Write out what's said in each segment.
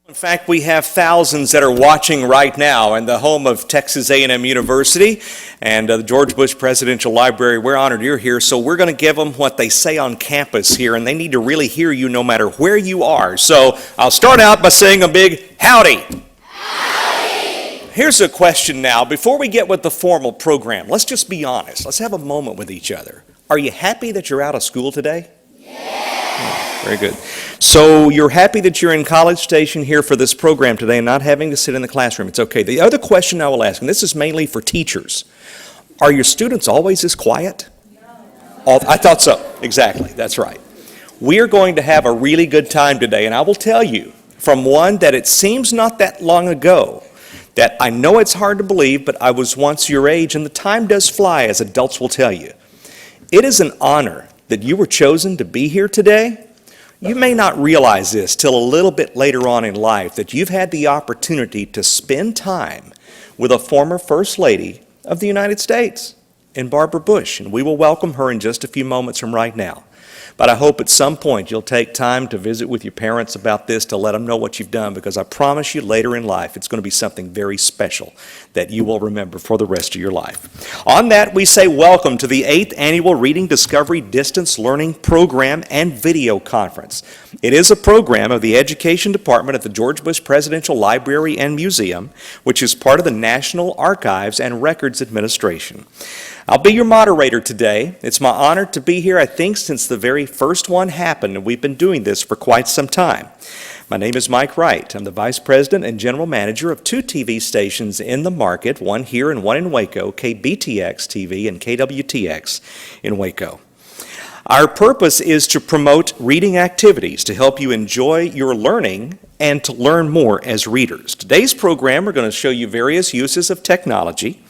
In fact, we have thousands that are watching right now in the home of Texas A&M University and the George Bush Presidential Library. We're honored you're here, so we're going to give them what they say on campus here, and they need to really hear you no matter where you are. So I'll start out by saying a big howdy. Howdy. Here's a question now. Before we get with the formal program, let's just be honest. Let's have a moment with each other. Are you happy that you're out of school today? Very good. So you're happy that you're in College Station here for this program today and not having to sit in the classroom. It's okay. The other question I will ask, and this is mainly for teachers, are your students always this quiet? I thought so. Exactly. That's right. We are going to have a really good time today, and I will tell you from one that it seems not that long ago that I know it's hard to believe, but I was once your age, and the time does fly, as adults will tell you. It is an honor that you were chosen to be here today. You may not realize this till a little bit later on in life, that you've had the opportunity to spend time with a former First Lady of the United States, in Barbara Bush, and we will welcome her in just a few moments from right now. But I hope at some point you'll take time to visit with your parents about this to let them know what you've done, because I promise you later in life it's going to be something very special that you will remember for the rest of your life. On that, we say welcome to the 8th Annual Reading Discovery Distance Learning Program and Video Conference. It is a program of the Education Department at the George Bush Presidential Library and Museum, which is part of the National Archives and Records Administration. I'll be your moderator today. It's my honor to be here, I think, since the very first one happened, and we've been doing this for quite some time. My name is Mike Wright. I'm the Vice President and General Manager of 2 TV stations in the market, one here and one in Waco, KBTX TV and KWTX in Waco. Our purpose is to promote reading activities to help you enjoy your learning and to learn more as readers. Today's program, we're going to show you various uses of technology,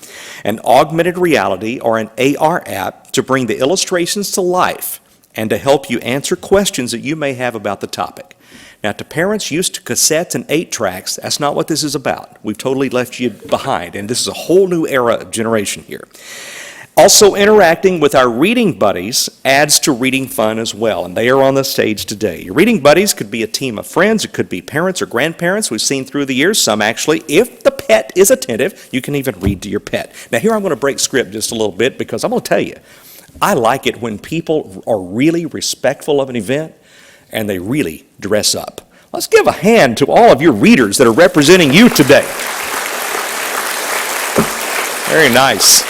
an augmented reality or an AR app to bring the illustrations to life and to help you answer questions that you may have about the topic. Now, to parents used to cassettes and 8-tracks, that's not what this is about. We've totally left you behind, and this is a whole new era of generation here. Also, interacting with our reading buddies adds to reading fun as well, and they are on the stage today. Your reading buddies could be a team of friends, it could be parents or grandparents. We've seen through the years, some actually, if the pet is attentive, you can even read to your pet. Now here I'm going to break script just a little bit, because I'm going to tell you, I like it when people are really respectful of an event and they really dress up. Let's give a hand to all of your readers that are representing you today. Very nice.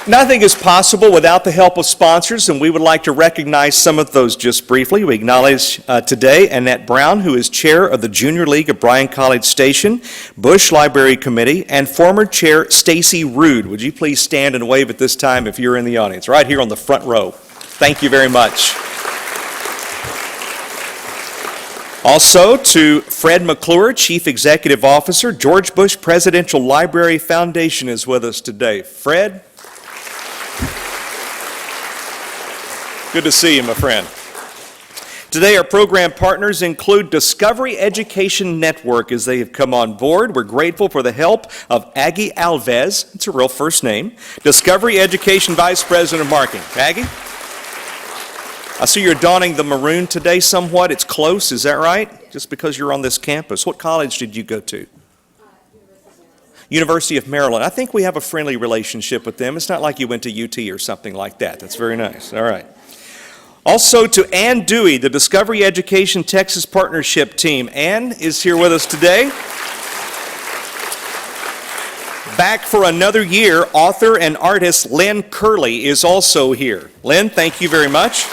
Nothing is possible without the help of sponsors, and we would like to recognize some of those just briefly. We acknowledge today Annette Brown, who is chair of the Junior League of Bryan College Station, Bush Library Committee, and former chair Stacy Rude. Would you please stand and wave at this time if you're in the audience, right here on the front row. Thank you very much. Also to Fred McClure, Chief Executive Officer, George Bush Presidential Library Foundation is with us today. Fred? Good to see you, my friend. Today, our program partners include Discovery Education Network as they have come on board. We're grateful for the help of Aggie Alves, it's a real first name, Discovery Education Vice President of Marketing. Aggie? I see you're donning the maroon today somewhat. It's close, is that right? Yes. Just because you're on this campus. What college did you go to? University of Maryland. I think we have a friendly relationship with them. It's not like you went to UT or something like that. That's very nice. All right. Also to Ann Dewey, the Discovery Education Texas Partnership Team. Ann is here with us today. Back for another year, author and artist Lynn Curley is also here. Lynn, thank you very much.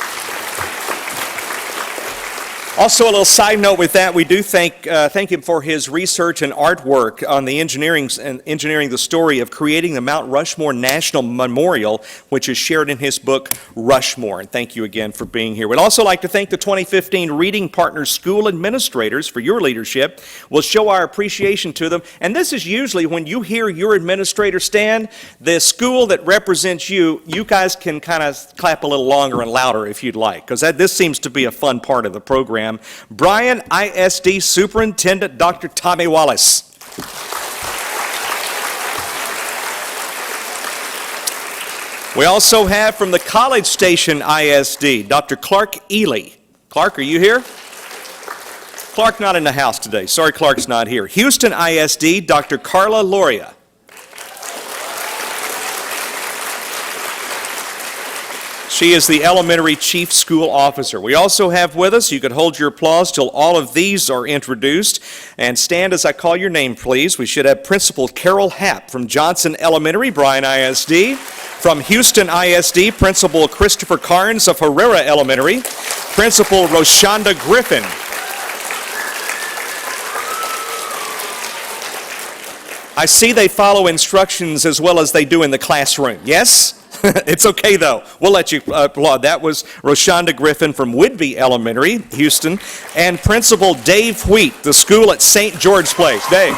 Also, a little side note with that, we do thank him for his research and artwork on the engineering the story of creating the Mount Rushmore National Memorial, which is shared in his book, Rushmore. And thank you again for being here. We'd also like to thank the 2015 Reading Partners School Administrators for your leadership. We'll show our appreciation to them. And this is usually when you hear your administrator stand, the school that represents you, you guys can kind of clap a little longer and louder if you'd like, because this seems to be a fun part of the program. Bryan ISD Superintendent Dr. Tommy Wallace. We also have from the College Station ISD, Dr. Clark Ely. Clark, are you here? Clark not in the house today. Sorry, Clark's not here. Houston ISD, Dr. Carla Loria. She is the elementary chief school officer. We also have with us, you could hold your applause till all of these are introduced. And stand as I call your name, please. We should have Principal Carol Happ from Johnson Elementary, Bryan ISD. From Houston ISD, Principal Christopher Carnes of Herrera Elementary. Principal Roshonda Griffin. I see they follow instructions as well as they do in the classroom. Yes? It's okay, though. We'll let you applaud. That was Roshonda Griffin from Whidbey Elementary, Houston, and Principal Dave Wheat, the school at St. George Place. Dave.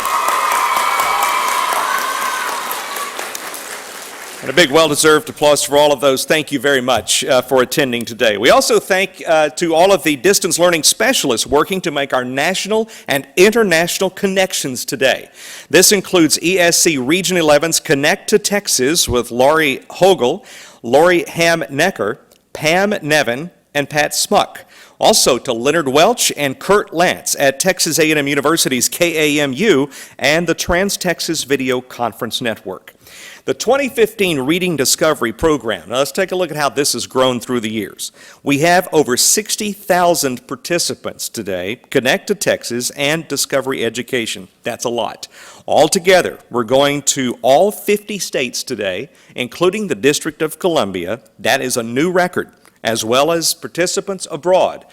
And a big well-deserved applause for all of those. Thank you very much for attending today. We also thank to all of the distance learning specialists working to make our national and international connections today. This includes ESC Region 11's Connect to Texas with Laurie Hogel, Lori Ham-Necker, Pam Nevin, and Pat Smuck. Also to Leonard Welch and Kurt Lance at Texas A&M University's KAMU and the Trans-Texas Video Conference Network. The 2015 Reading Discovery Program. Now let's take a look at how this has grown through the years. We have over 60,000 participants today, Connect to Texas and Discovery Education. That's a lot. Altogether, we're going to all 50 states today, including the District of Columbia. That is a new record, as well as participants abroad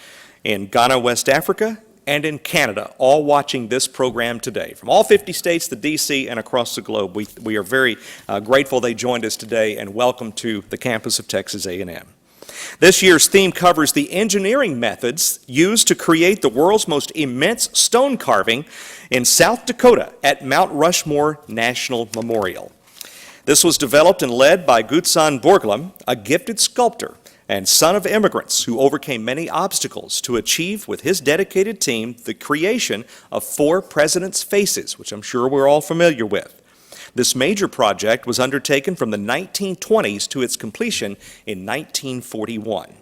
in Ghana, West Africa, and in Canada, all watching this program today. From all 50 states, the D.C., and across the globe, we are very grateful they joined us today, and welcome to the campus of Texas A&M. This year's theme covers the engineering methods used to create the world's most immense stone carving in South Dakota at Mount Rushmore National Memorial. This was developed and led by Gutsan Borglum, a gifted sculptor and son of immigrants who overcame many obstacles to achieve with his dedicated team the creation of 4 presidents' faces, which I'm sure we're all familiar with. This major project was undertaken from the 1920s to its completion in 1941.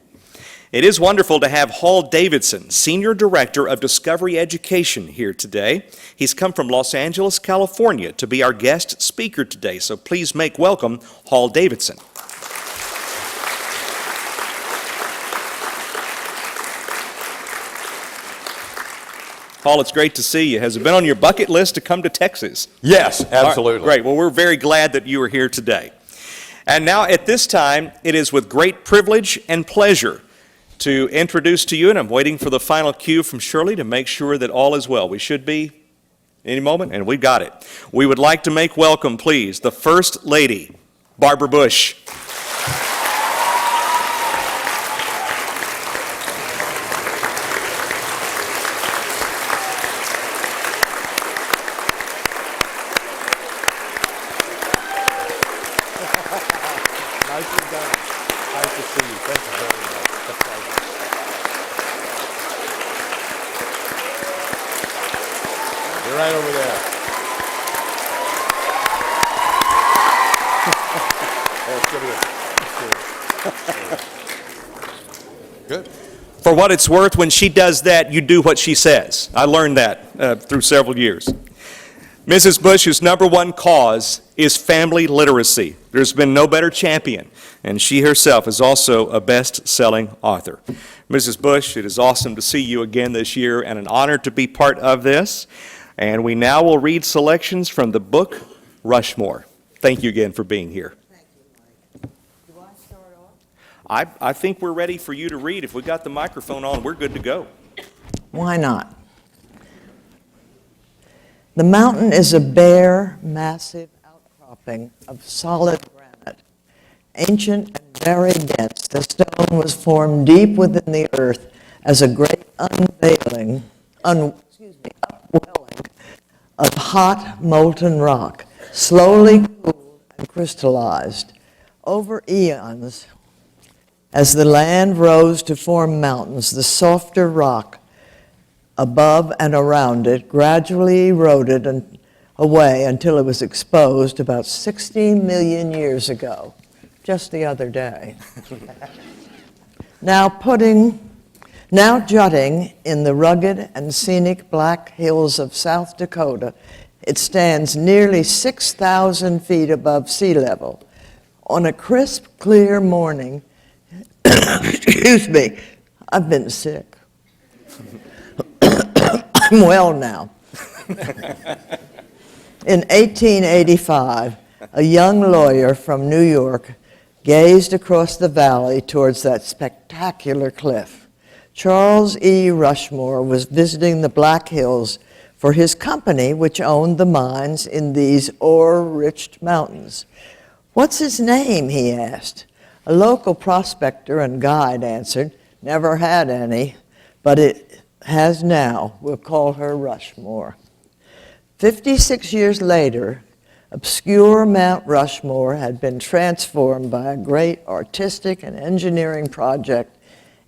It is wonderful to have Hall Davidson, Senior Director of Discovery Education, here today. He's come from Los Angeles, California, to be our guest speaker today, so please make welcome Hall Davidson. Paul, it's great to see you. Has it been on your bucket list to come to Texas? Yes, absolutely. Great. Well, we're very glad that you are here today. And now at this time, it is with great privilege and pleasure to introduce to you, and I'm waiting for the final cue from Shirley to make sure that all is well. We should be any moment, and we've got it. We would like to make welcome, please, the First Lady, Barbara Bush. Nicely done. Nice to see you. Thank you very much. A pleasure. You're right over there. Good. For what it's worth, when she does that, you do what she says. I learned that through several years. Mrs. Bush's number one cause is family literacy. There's been no better champion, and she herself is also a best-selling author. Mrs. Bush, it is awesome to see you again this year and an honor to be part of this. And we now will read selections from the book Rushmore. Thank you again for being here. Thank you, Mike. Do I start off? I think we're ready for you to read. If we got the microphone on, we're good to go. Why not? The mountain is a bare, massive outcropping of solid granite. Ancient and very dense, the stone was formed deep within the earth as a great upwelling of hot, molten rock, slowly cooled and crystallized over eons. As the land rose to form mountains, the softer rock above and around it gradually eroded away until it was exposed about 60 million years ago, just the other day. Now Now jutting in the rugged and scenic Black Hills of South Dakota, it stands nearly 6,000 feet above sea level. On a crisp, clear morning, excuse me, I've been sick. I'm well now. In 1885, a young lawyer from New York gazed across the valley towards that spectacular cliff. Charles E. Rushmore was visiting the Black Hills for his company, which owned the mines in these ore-rich mountains. "What's his name?" he asked. A local prospector and guide answered, "Never had any, but it has now. We'll call her Rushmore." 56 years later, obscure Mount Rushmore had been transformed by a great artistic and engineering project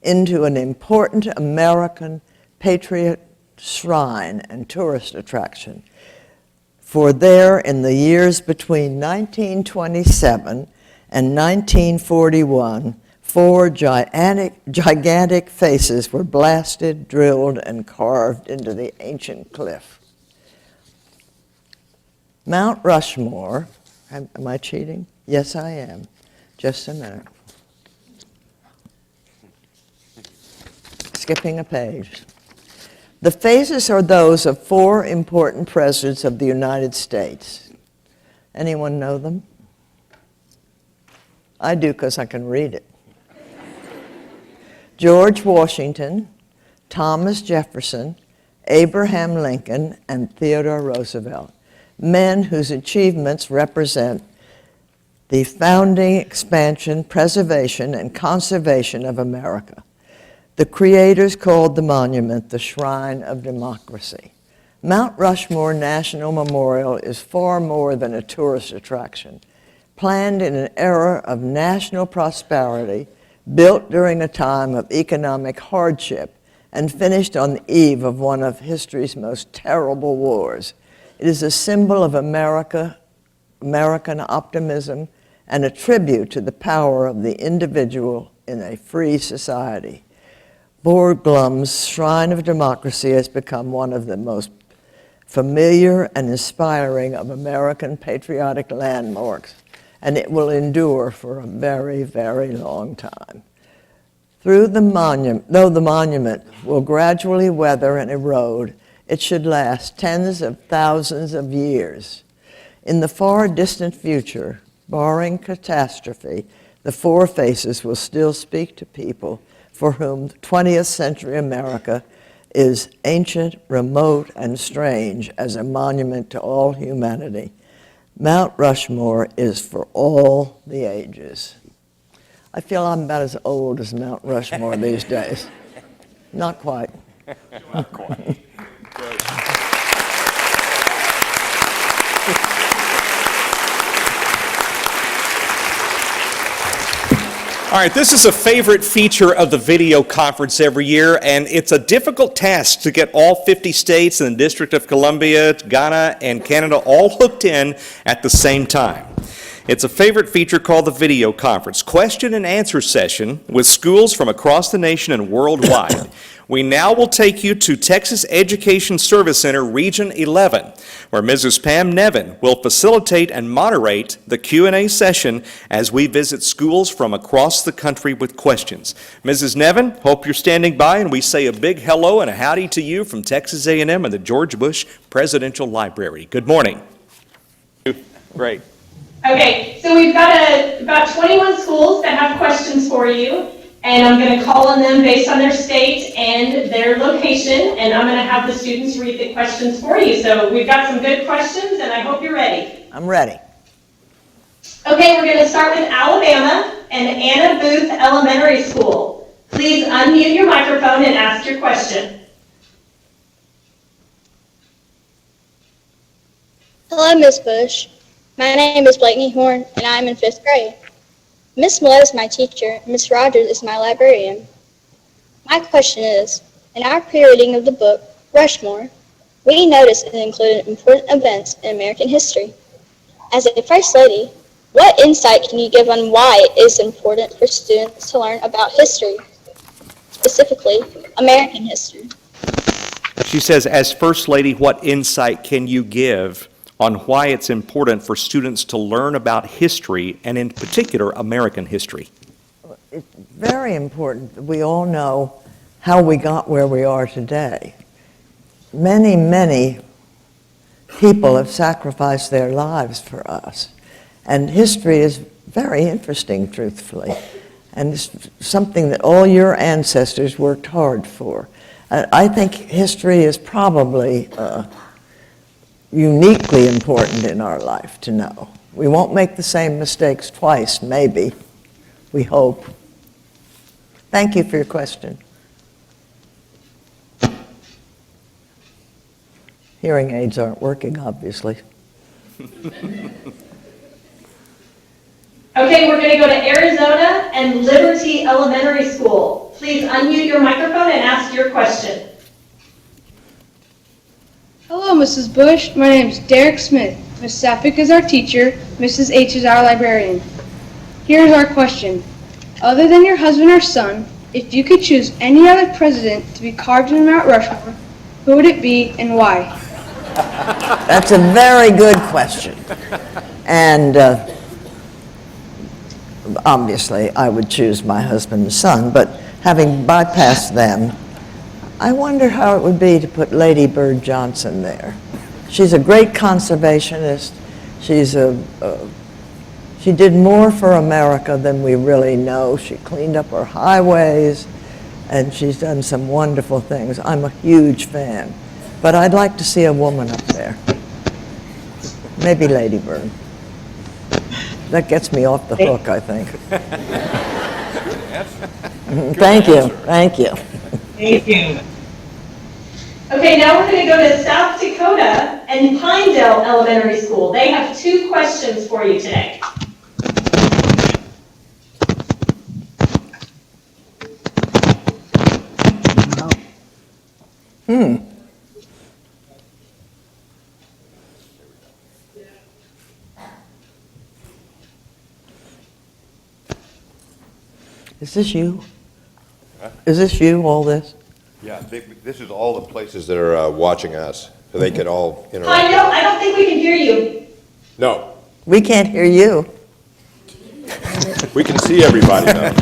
into an important American patriot shrine and tourist attraction. For there, in the years between 1927 and 1941, 4 gigantic faces were blasted, drilled, and carved into the ancient cliff. Mount Rushmore, am I cheating? Yes, I am. Just a minute. Skipping a page. The faces are those of 4 important presidents of the United States. Anyone know them? I do because I can read it. George Washington, Thomas Jefferson, Abraham Lincoln, and Theodore Roosevelt. Men whose achievements represent the founding, expansion, preservation, and conservation of America. The creators called the monument the Shrine of Democracy. Mount Rushmore National Memorial is far more than a tourist attraction. Planned in an era of national prosperity, built during a time of economic hardship, and finished on the eve of one of history's most terrible wars. It is a symbol of American optimism and a tribute to the power of the individual in a free society. Borglum's Shrine of Democracy has become one of the most familiar and inspiring of American patriotic landmarks, and it will endure for a very, very long time. Though the monument will gradually weather and erode, it should last tens of thousands of years. In the far distant future, barring catastrophe, the 4 faces will still speak to people for whom 20th century America is ancient, remote, and strange as a monument to all humanity. Mount Rushmore is for all the ages. I feel I'm about as old as Mount Rushmore these days. Not quite. Not quite. Good. All right, this is a favorite feature of the video conference every year, and it's a difficult task to get all 50 states and the District of Columbia, Ghana, and Canada all hooked in at the same time. It's a favorite feature called the video conference, question and answer session with schools from across the nation and worldwide. We now will take you to Texas Education Service Center Region 11, where Mrs. Pam Nevin will facilitate and moderate the Q&A session as we visit schools from across the country with questions. Mrs. Nevin, hope you're standing by, and we say a big hello and a howdy to you from Texas A&M and the George Bush Presidential Library. Good morning. Great. Okay, so we've got about 21 schools that have questions for you, and I'm going to call on them based on their state and their location, and I'm going to have the students read the questions for you. So we've got some good questions, and I hope you're ready. I'm ready. Okay, we're going to start with Alabama and Anna Booth Elementary School. Please unmute your microphone and ask your question. Hello, Ms. Bush. My name is Blakeney Horn, and I am in 5th grade. Miss Millett is my teacher, and Miss Rogers is my librarian. My question is, in our pre-reading of the book, Rushmore, we noticed it included important events in American history. As a First Lady, what insight can you give on why it is important for students to learn about history? Specifically, American history. She says, as First Lady, what insight can you give on why it's important for students to learn about history, and in particular, American history? It's very important that we all know how we got where we are today. Many, many people have sacrificed their lives for us. And history is very interesting, truthfully. And it's something that all your ancestors worked hard for. I think history is probably uniquely important in our life to know. We won't make the same mistakes twice, maybe. We hope. Thank you for your question. Hearing aids aren't working, obviously. Okay, we're going to go to Arizona and Liberty Elementary School. Please unmute your microphone and ask your question. Hello, Mrs. Bush. My name is Derek Smith. Ms. Safik is our teacher. Mrs. H is our librarian. Here's our question. Other than your husband or son, if you could choose any other president to be carved in Mount Rushmore, who would it be and why? That's a very good question. And obviously, I would choose my husband and son, but having bypassed them, I wonder how it would be to put Lady Bird Johnson there. She's a great conservationist. She did more for America than we really know. She cleaned up our highways, and she's done some wonderful things. I'm a huge fan. But I'd like to see a woman up there. Maybe Lady Bird. That gets me off the hook, I think. Thank you. Thank you. Thank you. Okay, now we're going to go to South Dakota and Pinedale Elementary School. They have 2 questions for you today. Is this you? Is this you, all this? Yeah, this is all the places that are watching us, so they could all interact. I don't think we can hear you. No, We can't hear you. we can see everybody though.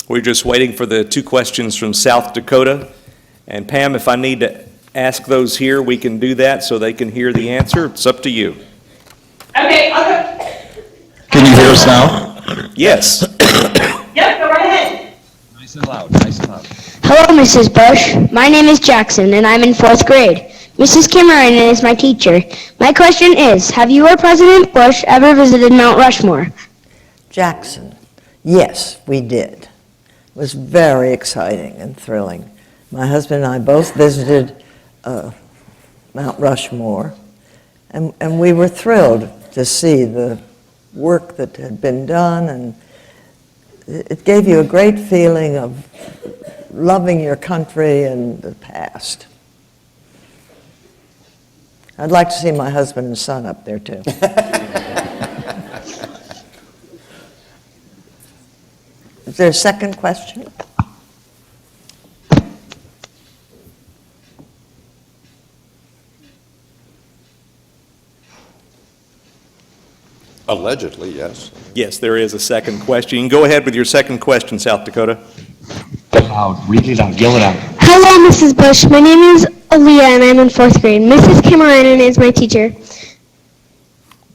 We're just waiting for the 2 questions from South Dakota. And Pam, if I need to ask those here, we can do that so they can hear the answer. It's up to you. Okay, I'll go. Can you hear us now? Yes. Yep, go right ahead. Nice and loud, nice and loud. Hello, Mrs. Bush. My name is Jackson, and I'm in 4th grade. Mrs. Cameron is my teacher. My question is, have you or President Bush ever visited Mount Rushmore? Jackson. Yes, we did. It was very exciting and thrilling. My husband and I both visited Mount Rushmore, and we were thrilled to see the work that had been done, and it gave you a great feeling of loving your country and the past. I'd like to see my husband and son up there, too. Is there a second question? Allegedly, yes. Yes, there is a second question. You can go ahead with your second question, South Dakota. Loud, really loud, yell it out. Hello, Mrs. Bush. My name is Aaliyah, and I'm in 4th grade. Mrs. Cameron is my teacher.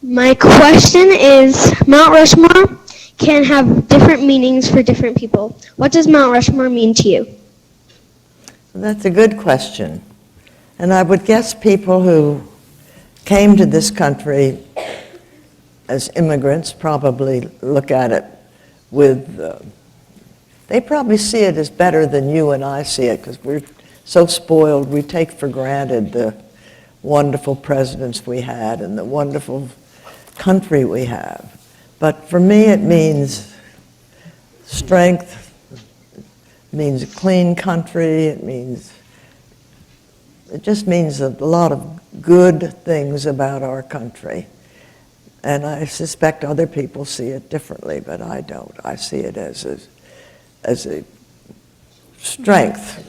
My question is, Mount Rushmore can have different meanings for different people. What does Mount Rushmore mean to you? That's a good question. And I would guess people who came to this country as immigrants probably look at it with, they probably see it as better than you and I see it, because we're so spoiled. We take for granted the wonderful presidents we had and the wonderful country we have. But for me, it means strength, it means a clean country, it just means a lot of good things about our country. And I suspect other people see it differently, but I don't. I see it as a strength.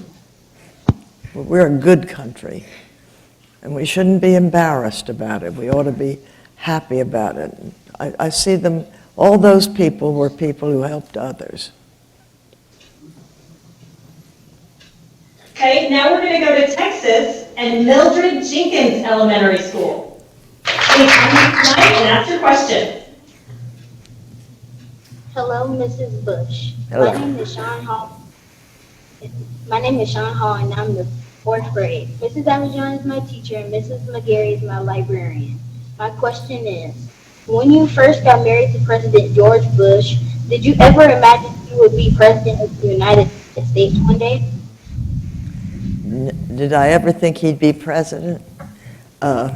We're a good country, and we shouldn't be embarrassed about it. We ought to be happy about it. I see them, all those people were people who helped others. Okay, now we're going to go to Texas and Mildred Jenkins Elementary School. Please unmute tonight and ask your question. Hello, Mrs. Bush. Hello. My name is Sean Hall. My name is Sean Hall, and I'm the fourth grade. Mrs. Abidjan is my teacher, and Mrs. McGarry is my librarian. My question is, when you first got married to President George Bush, did you ever imagine you would be president of the United States one day? Did I ever think he'd be president? I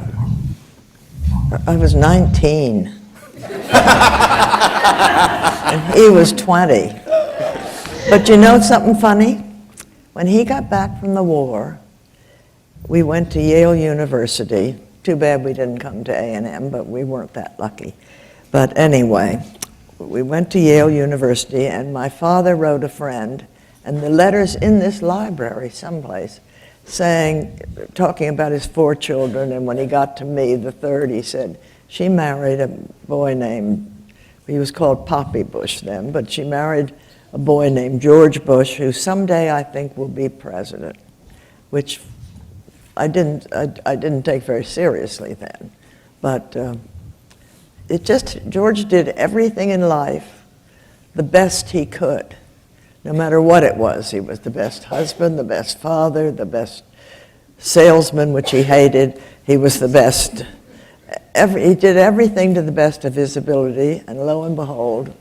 was 19. And he was 20. But you know something funny? When he got back from the war, we went to Yale University. Too bad we didn't come to A&M, but we weren't that lucky. But anyway, we went to Yale University, and my father wrote a friend, and the letter's in this library someplace, talking about his 4 children, and when he got to me, the third, he said, she married a boy named, he was called Poppy Bush then, but she married a boy named George Bush, who someday I think will be president, which I didn't take very seriously then. But George did everything in life the best he could, no matter what it was. He was the best husband, the best father, the best salesman, which he hated. He was the best. He did everything to the best of his ability, and lo and behold,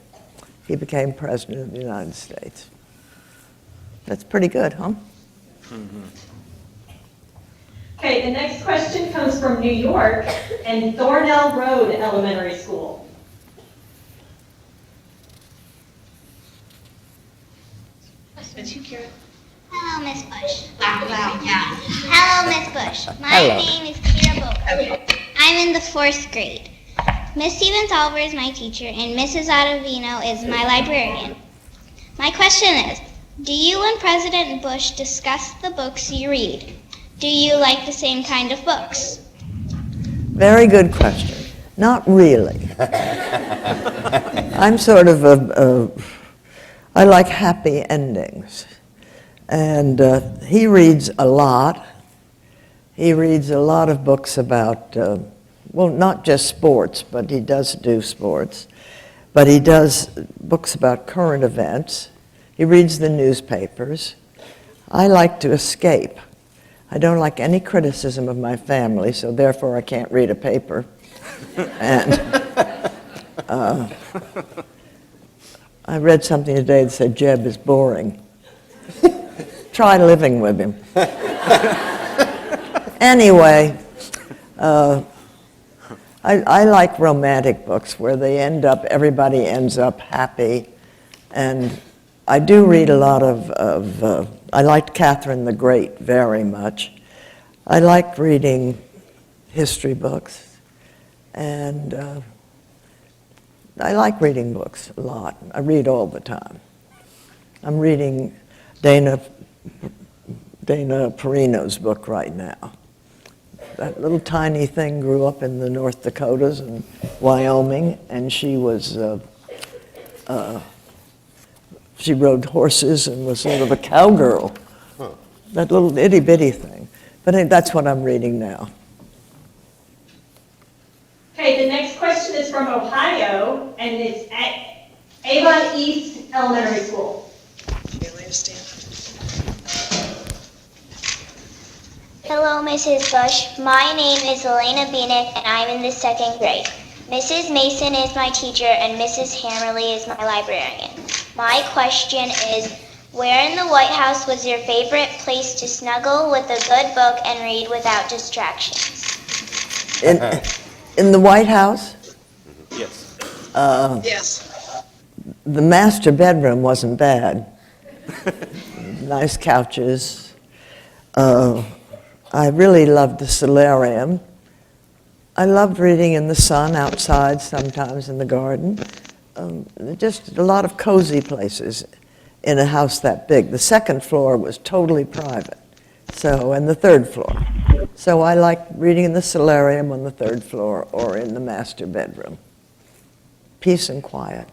he became president of the United States. That's pretty good, huh? Mm-hmm. Okay, the next question comes from New York and Thornell Road Elementary School. Hello, Miss Bush. Hello, Miss Bush. My Hello. name is Kira Boca. I'm in the 4th grade. Miss Stevens Oliver is my teacher, and Mrs. Ottavino is my librarian. My question is, do you and President Bush discuss the books you read? Do you like the same kind of books? Very good question. Not really. I'm sort of I like happy endings. And he reads a lot. He reads a lot of books about, well, not just sports, but he does do sports. But he does books about current events. He reads the newspapers. I like to escape. I don't like any criticism of my family, so therefore I can't read a paper. And I read something today that said Jeb is boring. Try living with him. Anyway, I like romantic books where everybody ends up happy. And I do read a lot of I liked Catherine the Great very much. I like reading history books. And I like reading books a lot. I read all the time. I'm reading Dana Perino's book right now. That little tiny thing grew up in the North Dakotas and Wyoming, and she rode horses and was sort of a cowgirl. Huh. That little itty bitty thing. But that's what I'm reading now. Okay, the next question is from Ohio, and it's at Avon East Elementary School. Hello, Mrs. Bush. My name is Elena Bienick, and I'm in the 2nd grade. Mrs. Mason is my teacher, and Mrs. Hammerly is my librarian. My question is, where in the White House was your favorite place to snuggle with a good book and read without distractions? In the White House? Yes. Yes. The master bedroom wasn't bad. Nice couches. I really loved the solarium. I loved reading in the sun outside, sometimes in the garden. Just a lot of cozy places in a house that big. The second floor was totally private, and the third floor. So I liked reading in the solarium on the third floor or in the master bedroom. Peace and quiet.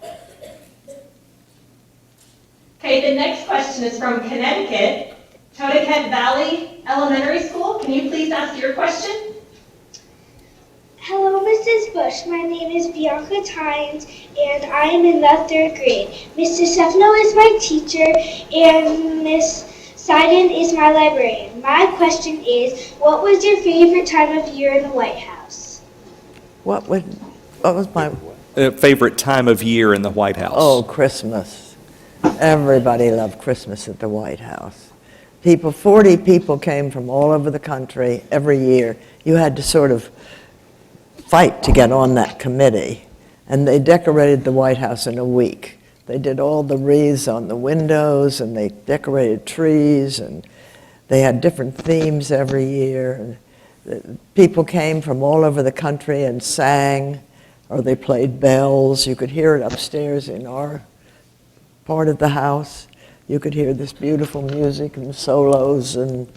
Okay, the next question is from Connecticut, Totoket Valley Elementary School. Can you please ask your question? Hello, Mrs. Bush. My name is Bianca Tynes, and I am in the 3rd grade. Mr. Stefano is my teacher, and Miss Seiden is my librarian. My question is, what was your favorite time of year in the White House? What was my... Favorite time of year in the White House? Oh, Christmas. Everybody loved Christmas at the White House. 40 people came from all over the country every year. You had to sort of fight to get on that committee, and they decorated the White House in a week. They did all the wreaths on the windows, and they decorated trees, and they had different themes every year. And people came from all over the country and sang, or they played bells. You could hear it upstairs in our part of the house. You could hear this beautiful music and solos and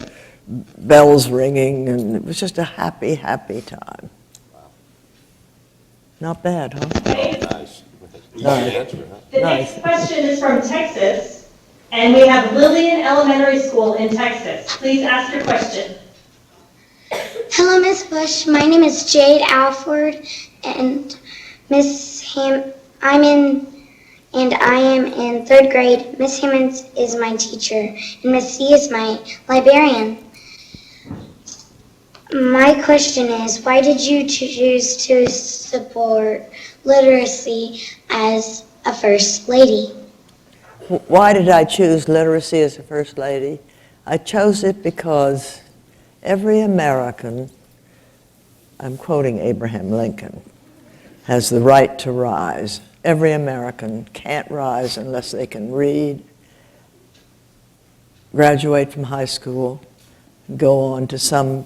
bells ringing, and it was just a happy, happy time. Not bad, huh? Nice. Easy answer, huh? The next question is from Texas, and we have Lillian Elementary School in Texas. Please ask your question. Hello, Miss Bush. My name is Jade Alford, and I am in 3rd grade. Miss Hammonds is my teacher, and Miss C is my librarian. My question is, why did you choose to support literacy as a First Lady? Why did I choose literacy as a First Lady? I chose it because every American, I'm quoting Abraham Lincoln, has the right to rise. Every American can't rise unless they can read, graduate from high school, go on to some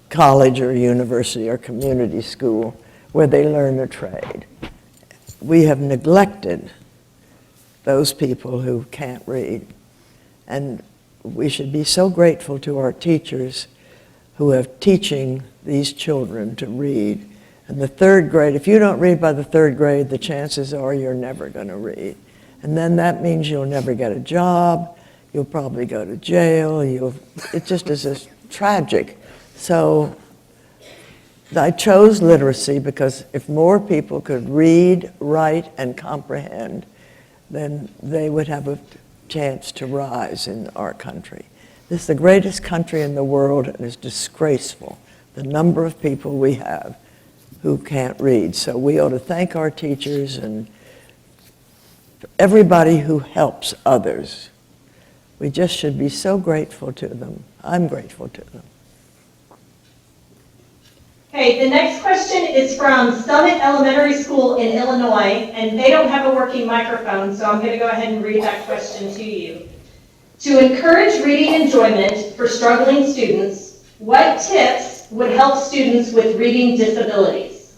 college or university or community school where they learn a trade. We have neglected those people who can't read. And we should be so grateful to our teachers who have teaching these children to read. In the 3rd grade, if you don't read by the 3rd grade, the chances are you're never going to read. And then that means you'll never get a job, you'll probably go to jail, it just is tragic. So I chose literacy because if more people could read, write, and comprehend, then they would have a chance to rise in our country. This is the greatest country in the world, and it's disgraceful, the number of people we have who can't read. So we ought to thank our teachers and everybody who helps others. We just should be so grateful to them. I'm grateful to them. Okay, the next question is from Summit Elementary School in Illinois, and they don't have a working microphone, so I'm going to go ahead and read that question to you. To encourage reading enjoyment for struggling students, what tips would help students with reading disabilities?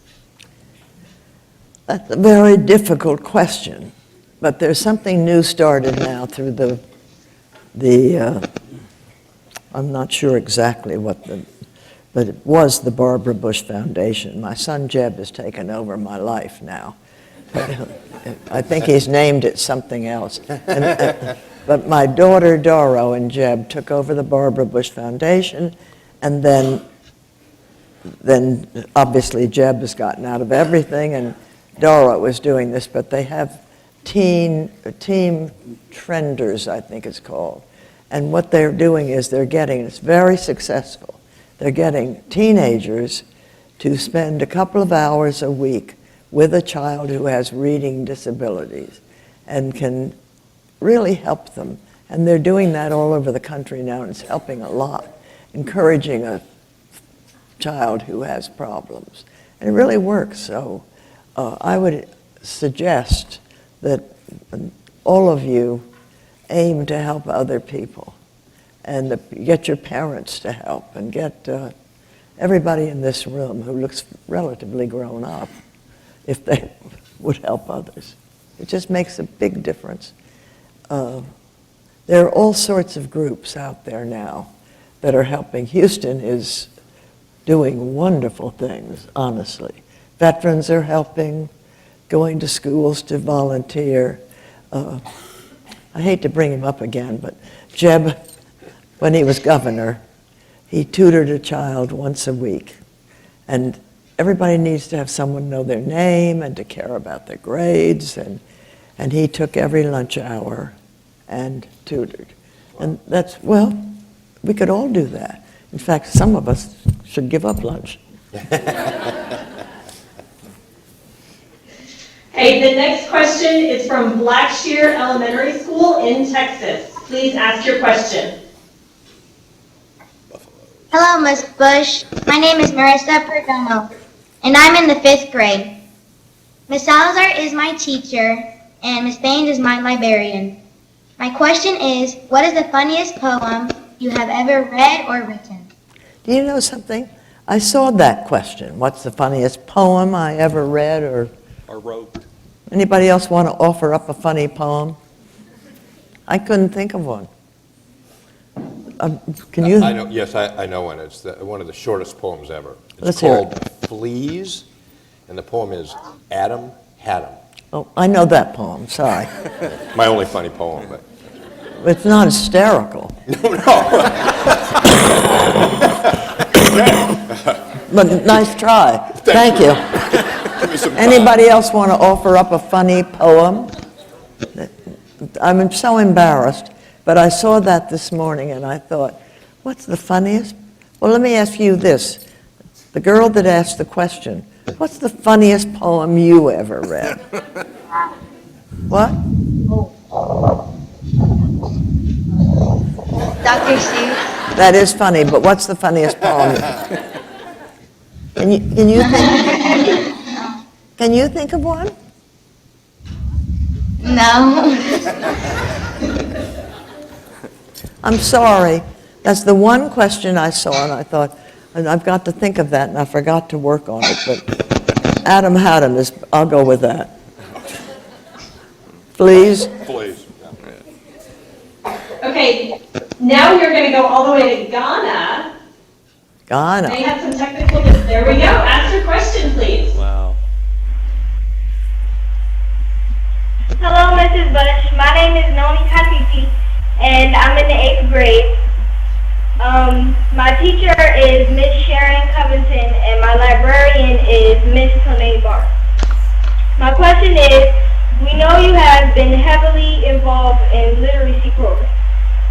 That's a very difficult question, but there's something new started now through I'm not sure exactly but it was the Barbara Bush Foundation. My son Jeb has taken over my life now. I think he's named it something else. But my daughter Doro and Jeb took over the Barbara Bush Foundation, and then obviously Jeb has gotten out of everything, and Doro was doing this, but they have Team Trenders, I think it's called. And what they're doing is it's very successful. They're getting teenagers to spend a couple of hours a week with a child who has reading disabilities and can really help them. And they're doing that all over the country now, and it's helping a lot, encouraging a child who has problems. And it really works. So I would suggest that all of you aim to help other people and get your parents to help and everybody in this room who looks relatively grown up, if they would help others. It just makes a big difference. There are all sorts of groups out there now that are helping. Houston is doing wonderful things, honestly. Veterans are helping, going to schools to volunteer. I hate to bring him up again, but Jeb, when he was governor, he tutored a child once a week. And everybody needs to have someone know their name and to care about their grades. And he took every lunch hour and tutored. And that's, well, we could all do that. In fact, some of us should give up lunch. Hey, the next question is from Blackshear Elementary School in Texas. Please ask your question. Hello, Miss Bush. My name is Marissa Perdomo, and I'm in the 5th grade. Miss Salazar is my teacher, and Miss Baines is my librarian. My question is, what is the funniest poem you have ever read or written? Do you know something? I saw that question. What's the funniest poem I ever read or wrote? Anybody else want to offer up a funny poem? I couldn't think of one. Can you? I know. Yes, I know one. It's one of the shortest poems ever. It's Let's hear called Fleas, and the poem is Adam Had 'em. Oh, I know that poem. Sorry. My only funny poem, but It's not hysterical. But nice try. Thank you. give me some time. Anybody else want to offer up a funny poem? I'm so embarrassed, but I saw that this morning and I thought, what's the funniest? Well, let me ask you this. The girl that asked the question, what's the funniest poem you ever read? What? Dr. Seuss. That is funny, but what's the funniest poem? Can you think of one? No. I'm sorry. That's the one question I saw, and I thought, and I've got to think of that, and I forgot to work on it. But Adam had 'em is, I'll go with that. Please. Please. Okay, now you're going to go all the way to Ghana. Ghana. They had some technical, there we go. Ask your question, please. Wow. Hello, Mrs. Bush. My name is Noni Katiti, and I'm in the 8th grade. My teacher is Miss Sharon Covington, and my librarian is Miss Tone Barr. My question is, we know you have been heavily involved in literacy programs,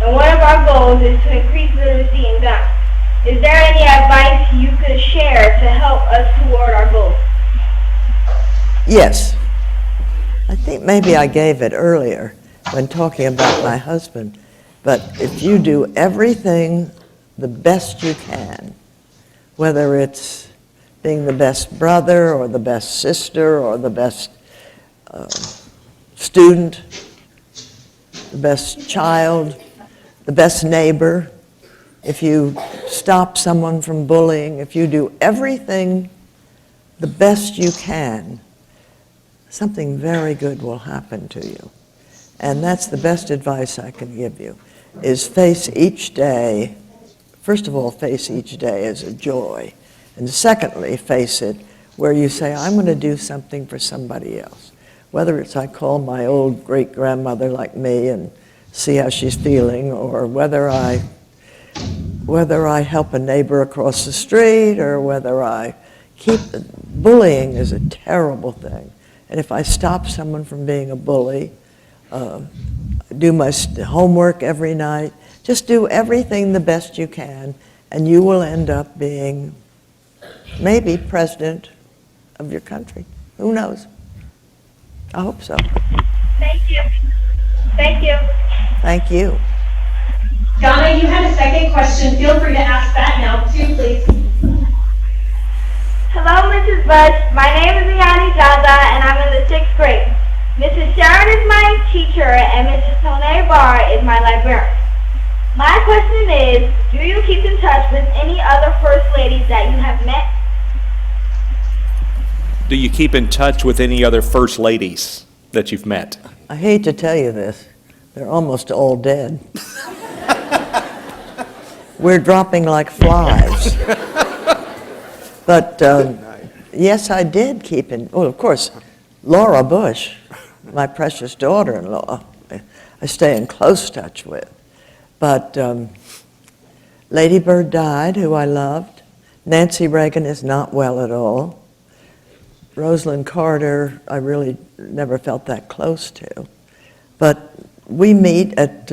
and one of our goals is to increase literacy in Ghana. Is there any advice you could share to help us toward our goals? Yes. I think maybe I gave it earlier when talking about my husband. But if you do everything the best you can, whether it's being the best brother or the best sister or the best student, the best child, the best neighbor, if you stop someone from bullying, if you do everything the best you can, something very good will happen to you. And that's the best advice I can give you, is face each day, first of all, face each day as a joy. And secondly, face it where you say, I'm going to do something for somebody else. Whether it's I call my old great-grandmother like me and see how she's feeling, or whether I help a neighbor across the street, or whether I keep, bullying is a terrible thing. And if I stop someone from being a bully, do my homework every night, just do everything the best you can, and you will end up being maybe president of your country. Who knows? I hope so. Thank you. Thank you. Thank you. Ghana, you had a second question. Feel free to ask that now, too, please. Hello, Mrs. Bush. My name is Iani Zaza, and I'm in the 6th grade. Mrs. Sharon is my teacher, and Mrs. Tone Barr is my librarian. My question is, do you keep in touch with any other first ladies that you have met? Do you keep in touch with any other first ladies that you've met? I hate to tell you this, they're almost all dead. We're dropping like flies. But yes, I did keep in, well, of course, Laura Bush, my precious daughter-in-law, I stay in close touch with. But Lady Bird died, who I loved. Nancy Reagan is not well at all. Rosalind Carter, I really never felt that close to. But we meet at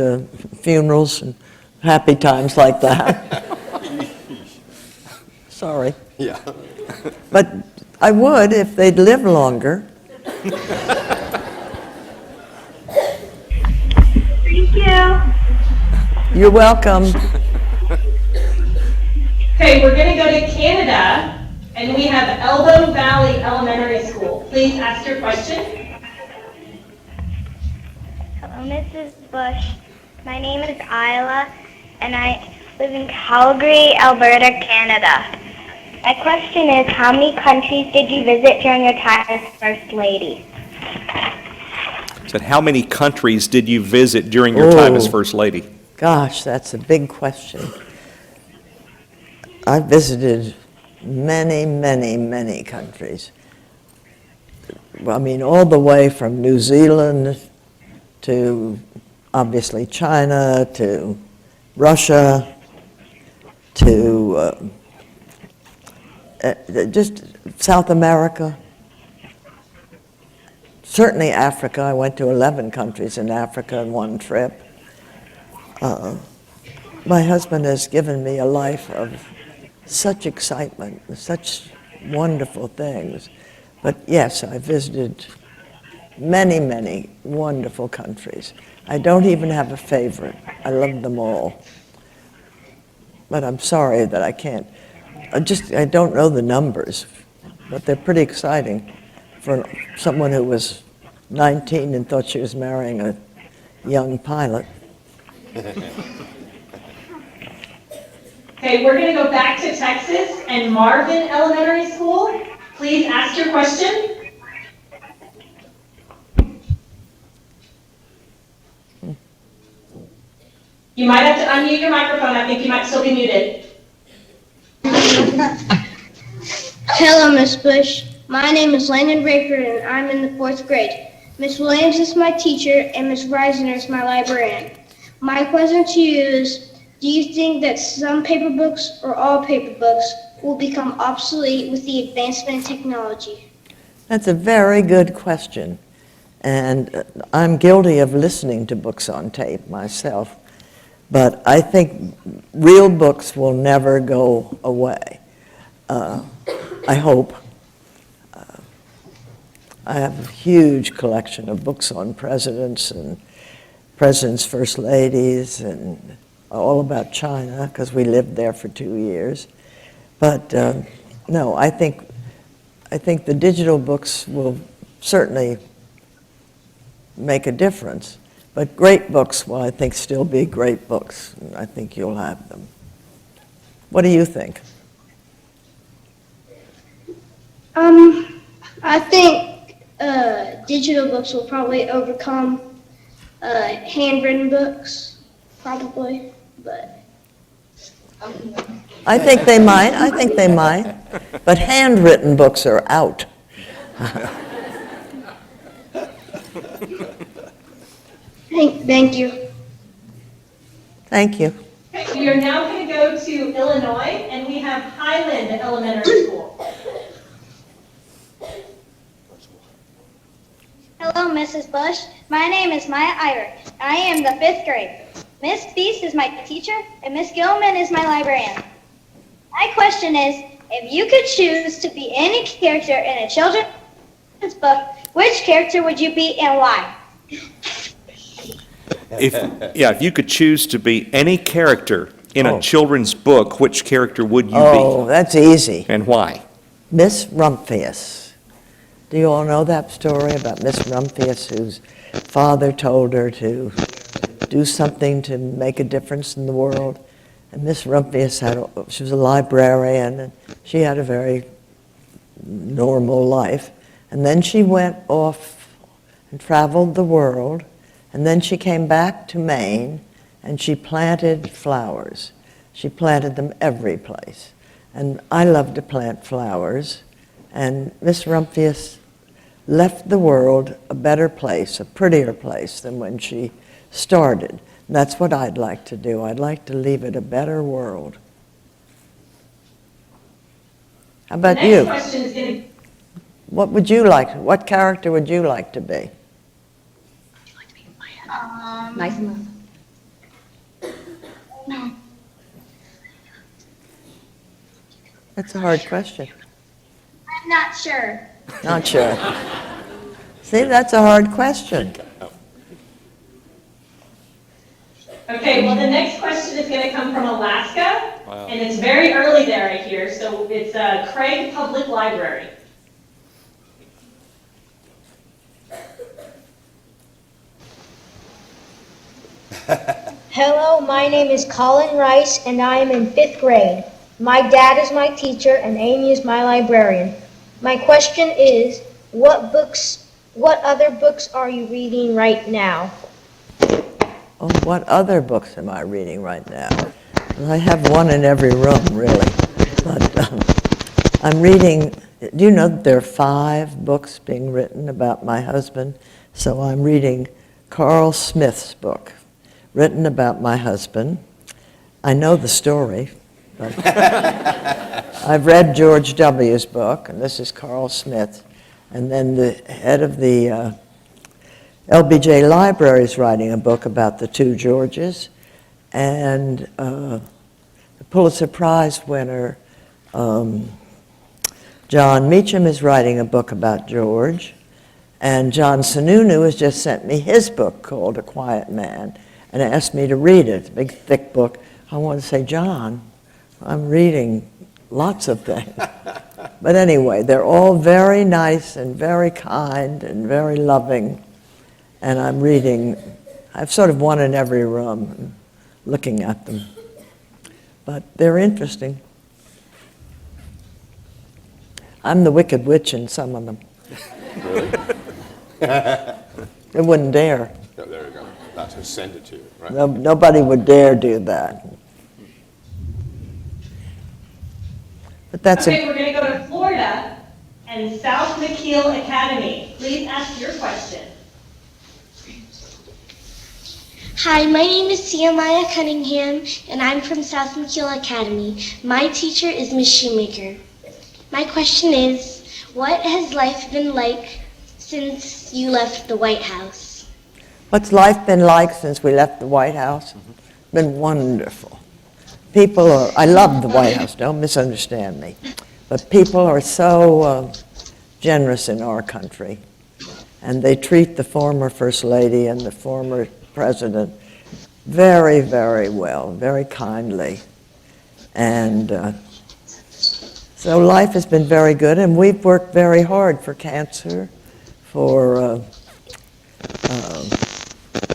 funerals and happy times like that. Sorry. Yeah. But I would if they'd live longer. Thank you. You're welcome. Okay, we're going to go to Canada, and we have Elbow Valley Elementary School. Please ask your question. Hello, Mrs. Bush. My name is Isla, and I live in Calgary, Alberta, Canada. My question is, how many countries did you visit during your time as First Lady? Said, how many countries did you visit during your time as First Lady? Gosh, that's a big question. I visited many, many, many countries. Well, I mean, all the way from New Zealand to obviously China, to Russia, to just South America. Certainly Africa. I went to 11 countries in Africa in one trip. My husband has given me a life of such excitement, such wonderful things. But yes, I visited many, many wonderful countries. I don't even have a favorite. I love them all. But I'm sorry that I can't. I don't know the numbers, but they're pretty exciting for someone who was 19 and thought she was marrying a young pilot. Okay, we're going to go back to Texas and Marvin Elementary School. Please ask your question. You might have to unmute your microphone. I think you might still be muted. Hello, Miss Bush. My name is Landon Rayford, and I'm in the 4th grade. Miss Williams is my teacher, and Miss Reisner is my librarian. My question to you is, do you think that some paper books or all paper books will become obsolete with the advancement in technology? That's a very good question. And I'm guilty of listening to books on tape myself. But I think real books will never go away. I hope. I have a huge collection of books on presidents and presidents' first ladies and all about China, because we lived there for 2 years. But no, I think the digital books will certainly make a difference. But great books will, I think, still be great books. And I think you'll have them. What do you think? I think digital books will probably overcome handwritten books, probably, but. I think they might. But handwritten books are out. Thank you. Thank you. Okay, we are now going to go to Illinois, and we have Highland Elementary School. Hello, Mrs. Bush. My name is Maya Ira. I am the 5th grade. Miss Beast is my teacher, and Miss Gilman is my librarian. My question is, if you could choose to be any character in a children's book, which character would you be and why? If you could choose to be any character in a children's book, which character would you be? Oh, that's easy. And why? Miss Rumphius. Do you all know that story about Miss Rumphius, whose father told her to do something to make a difference in the world. And Miss Rumphius she was a librarian, and she had a very normal life. And then she went off and traveled the world, and then she came back to Maine, and she planted flowers. She planted them every place. And I love to plant flowers, and Miss Rumphius left the world a better place, a prettier place than when she started. And that's what I'd like to do. I'd like to leave it a better world. How about you? The next question is going to... What would you like? What character would you like to be? Nice enough. No. That's a hard question. I'm not sure. Not sure. See, that's a hard question. Okay, well, the next question is going to come from Alaska, and it's very early there, I hear, so it's Craig Public Library. Hello, my name is Colin Rice, and I am in 5th grade. My dad is my teacher, and Amy is my librarian. My question is, what other books are you reading right now? Oh, what other books am I reading right now? Well, I have one in every room, really. But I'm reading, do you know that there are 5 books being written about my husband? So I'm reading Carl Smith's book, written about my husband. I know the story, but I've read George W.'s book, and this is Carl Smith. And then the head of the LBJ Library is writing a book about the 2 Georges, and the Pulitzer Prize winner, John Meacham, is writing a book about George, and John Sununu has just sent me his book called A Quiet Man, and asked me to read it. It's a big, thick book. I want to say, John, I'm reading lots of things. But anyway, they're all very nice and very kind and very loving. And I'm reading, I've sort of one in every room, and looking at them. But they're interesting. I'm the Wicked Witch in some of them. Really? They wouldn't dare. No, there you go. That's who send it to you, right? Nobody would dare do that. But that's Okay, we're going to go to Florida and South McKeel Academy. Please ask your question. Hi, my name is Maya Cunningham, and I'm from South McKeel Academy. My teacher is Miss Shoemaker. My question is, what has life been like since you left the White House? What's life been like since we left the White House? Been wonderful. People are, I love the White House, don't misunderstand me, but people are so generous in our country, and they treat the former First Lady and the former President very, very well, very kindly. And so life has been very good, and we've worked very hard for cancer, for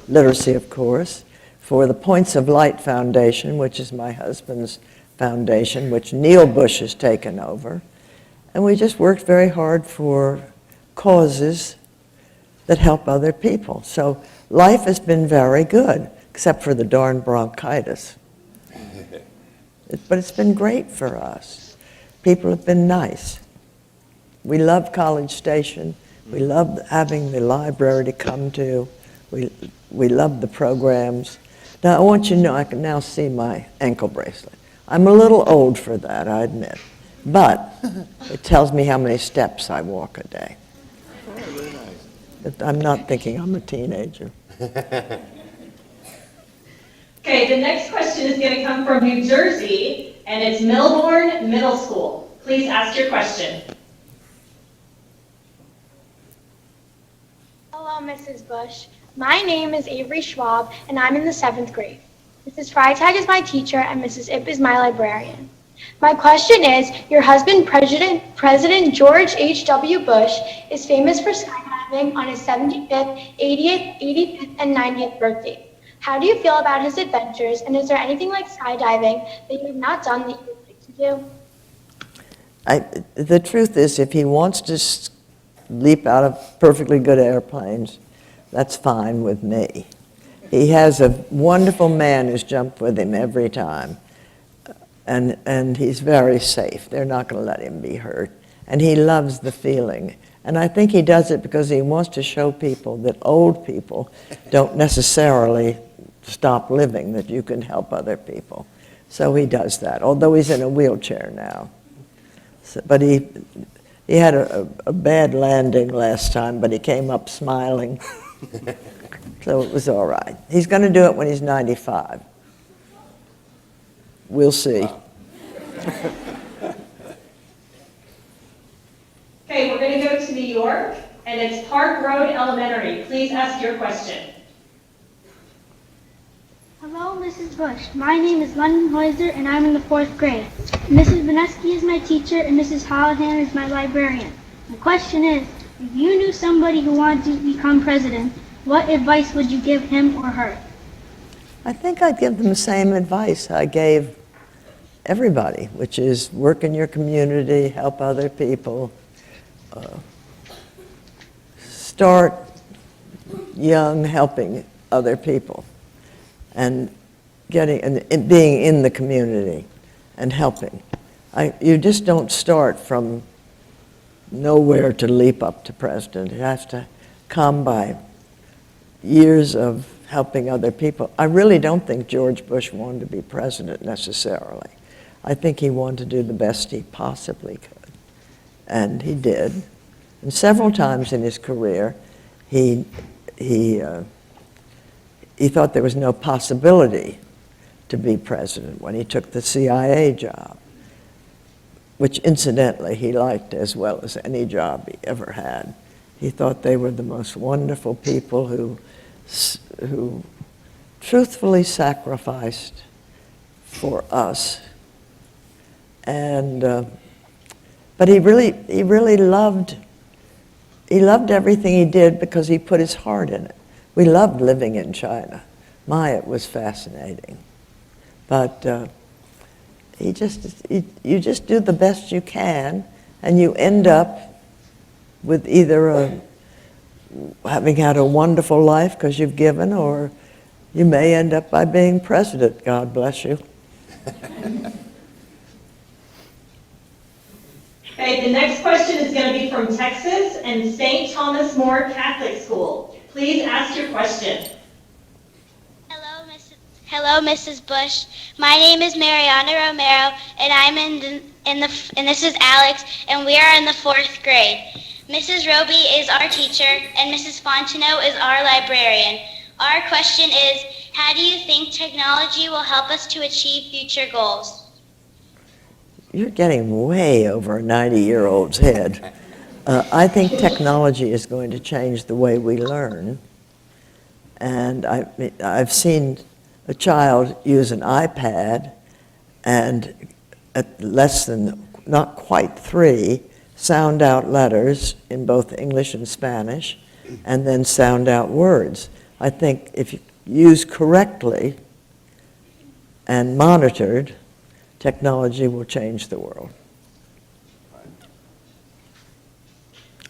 literacy, of course, for the Points of Light Foundation, which is my husband's foundation, which Neil Bush has taken over. And we just worked very hard for causes that help other people. So life has been very good, except for the darn bronchitis. But it's been great for us. People have been nice. We love College Station. We love having the library to come to. We love the programs. Now, I want you to know, I can now see my ankle bracelet. I'm a little old for that, I admit. But it tells me how many steps I walk a day. But I'm not thinking I'm a teenager. Okay, the next question is going to come from New Jersey, and it's Millbourne Middle School. Please ask your question. Hello, Mrs. Bush. My name is Avery Schwab, and I'm in the 7th grade. Mrs. Freitag is my teacher, and Mrs. Ip is my librarian. My question is, your husband, President George H.W. Bush, is famous for skydiving on his 75th, 80th, 85th, and 90th birthday. How do you feel about his adventures, and is there anything like skydiving that you have not done that you would like to do? The truth is, if he wants to leap out of perfectly good airplanes, that's fine with me. He has a wonderful man who's jumped with him every time, and he's very safe. They're not going to let him be hurt, and he loves the feeling. And I think he does it because he wants to show people that old people don't necessarily stop living, that you can help other people. So he does that, although he's in a wheelchair now. So, but he had a bad landing last time, but he came up smiling. So it was all right. He's going to do it when he's 95. We'll see. Okay, we're going to go to New York, and it's Park Road Elementary. Please ask your question. Hello, Mrs. Bush. My name is London Hoyser, and I'm in the 4th grade. Mrs. Vineski is my teacher, and Mrs. Hallahan is my librarian. My question is, if you knew somebody who wanted to become president, what advice would you give him or her? I think I'd give them the same advice I gave everybody, which is work in your community, help other people, start young, helping other people, and being in the community and helping. You just don't start from nowhere to leap up to president. It has to come by years of helping other people. I really don't think George Bush wanted to be president necessarily. I think he wanted to do the best he possibly could, and he did. And several times in his career, he thought there was no possibility to be president when he took the CIA job, which incidentally he liked as well as any job he ever had. He thought they were the most wonderful people who truthfully sacrificed for us. And but he really loved everything he did because he put his heart in it. We loved living in China. It was fascinating. But you just do the best you can, and you end up with either having had a wonderful life because you've given, or you may end up by being president. God bless you. Okay, the next question is going to be from Texas and St. Thomas More Catholic School. Please ask your question. Hello, Mrs. Bush. My name is Mariana Romero, and I'm and this is Alex, and we are in the 4th grade. Mrs. Roby is our teacher, and Mrs. Fontenot is our librarian. Our question is, how do you think technology will help us to achieve future goals? You're getting way over a 90-year-old's head. I think technology is going to change the way we learn. And I've seen a child use an iPad and at less than, not quite 3, sound out letters in both English and Spanish, and then sound out words. I think if you use correctly and monitored, technology will change the world.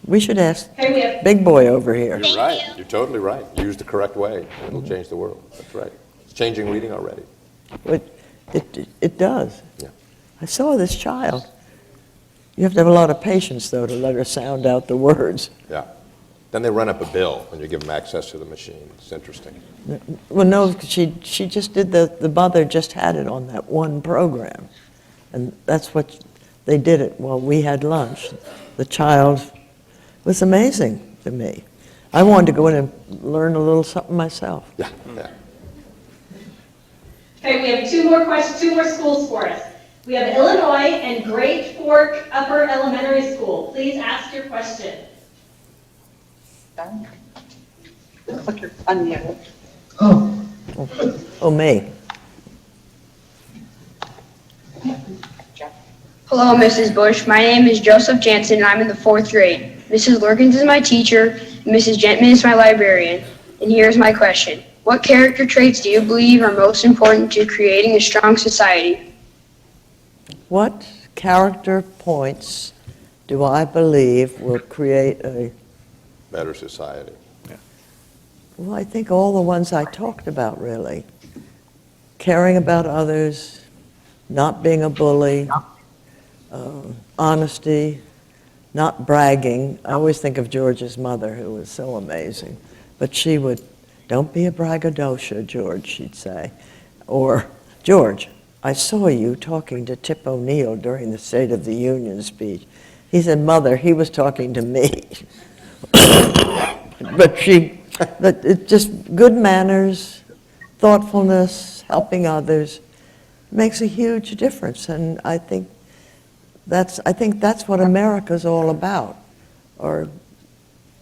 We should ask Big Boy over here. You're right. You're totally right. Use the correct way. It'll change the world. That's right. It's changing reading already. It does. Yeah. I saw this child. You have to have a lot of patience, though, to let her sound out the words. Yeah. Then they run up a bill when you give them access to the machine. It's interesting. Well, no, she just did the mother just had it on that one program. And that's what they did it while we had lunch. The child was amazing to me. I wanted to go in and learn a little something myself. Yeah, yeah. Okay, we have two more schools for us. We have Illinois and Great Fork Upper Elementary School. Please ask your question. Looks like you're unmuted. Oh, me. Hello, Mrs. Bush. My name is Joseph Jansen, and I'm in the 4th grade. Mrs. Lurkins is my teacher, and Mrs. Gentman is my librarian. And here's my question. What character traits do you believe are most important to creating a strong society? What character points do I believe will create a... Better society. Well, I think all the ones I talked about, really. Caring about others, not being a bully, honesty, not bragging. I always think of George's mother, who was so amazing. But she would, "Don't be a braggadocio, George," she'd say. Or, "George, I saw you talking to Tip O'Neill during the State of the Union speech." He said, "Mother, he was talking to me." But it's just good manners, thoughtfulness, helping others makes a huge difference. And I think that's what America's all about, or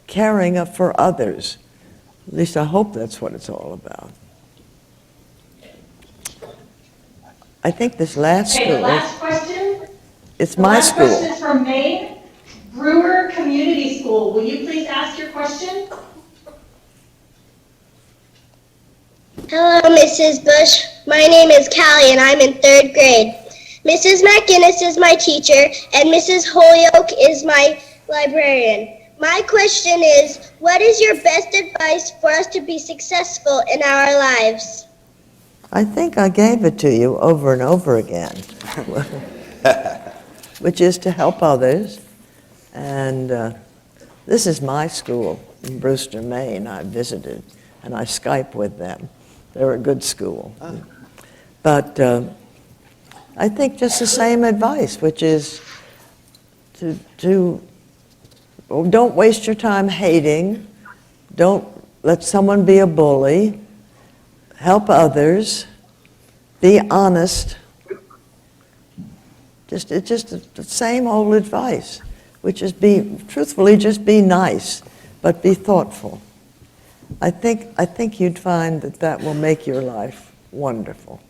caring for others. At least I hope that's what it's all about. I think this last Okay, school, the last question. it's The my last school. question is from Maine Brewer Community School. Will you please ask your question? Hello, Mrs. Bush. My name is Callie, and I'm in 3rd grade. Mrs. McGinnis is my teacher, and Mrs. Holyoke is my librarian. My question is, what is your best advice for us to be successful in our lives? I think I gave it to you over and over again, which is to help others. And this is my school in Brewster, Maine. I visited, and I Skype with them. They're a good school. But I think just the same advice, which is don't waste your time hating. Don't let someone be a bully. Help others. Be honest. It's just the same old advice, which is truthfully, just be nice, but be thoughtful. I think you'd find that will make your life wonderful.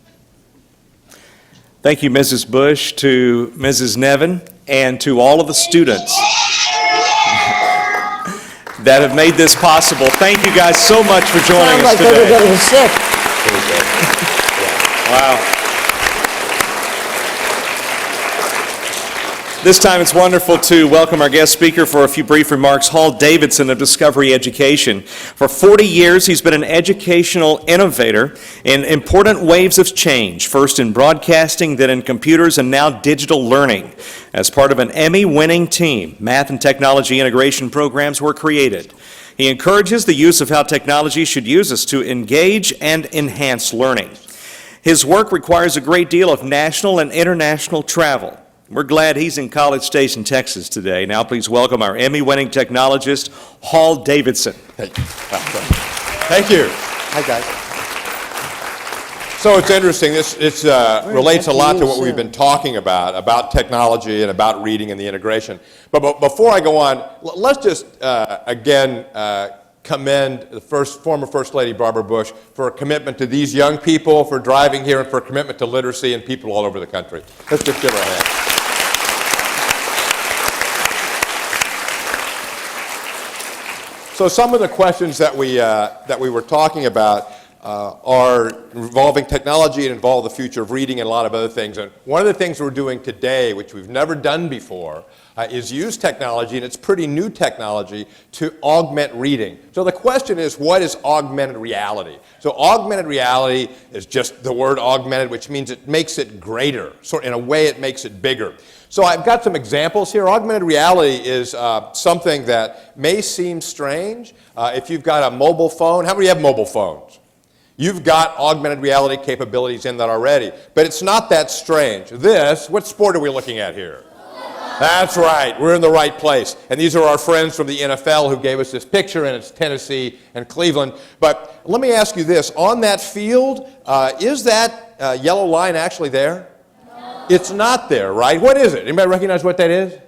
Thank you, Mrs. Bush, to Mrs. Nevin, and to all of the students that have made this possible. Thank you guys so much for joining Sounds us like today. everybody was sick. Wow. This time it's wonderful to welcome our guest speaker for a few brief remarks, Hall Davidson of Discovery Education. For 40 years, he's been an educational innovator in important waves of change, first in broadcasting, then in computers, and now digital learning. As part of an Emmy-winning team, math and technology integration programs were created. He encourages the use of how technology should use us to engage and enhance learning. His work requires a great deal of national and international travel. We're glad he's in College Station, Texas today. Now please welcome our Emmy-winning technologist, Hall Davidson. Thank you. Hi, guys. So it's interesting. This relates a lot to what we've been talking about technology and about reading and the integration. But before I go on, let's just again commend the former First Lady Barbara Bush for a commitment to these young people, for driving here, and for a commitment to literacy and people all over the country. Let's just give her a hand. So some of the questions that we were talking about are involving technology and involve the future of reading and a lot of other things. And one of the things we're doing today, which we've never done before, is use technology, and it's pretty new technology, to augment reading. So the question is, what is augmented reality? So augmented reality is just the word augmented, which means it makes it greater. So in a way, it makes it bigger. So I've got some examples here. Augmented reality is something that may seem strange. If you've got a mobile phone, how many have mobile phones? You've got augmented reality capabilities in that already. But it's not that strange. What sport are we looking at here? That's right. We're in the right place. And these are our friends from the NFL who gave us this picture, and it's Tennessee and Cleveland. But let me ask you this. On that field, is that yellow line actually there? No. It's not there, right? What is it? Anybody recognize what that is?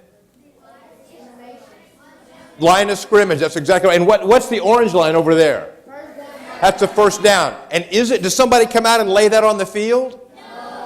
Line of scrimmage. That's exactly right. And what's the orange line over there? That's the first down. And does somebody come out and lay that on the field?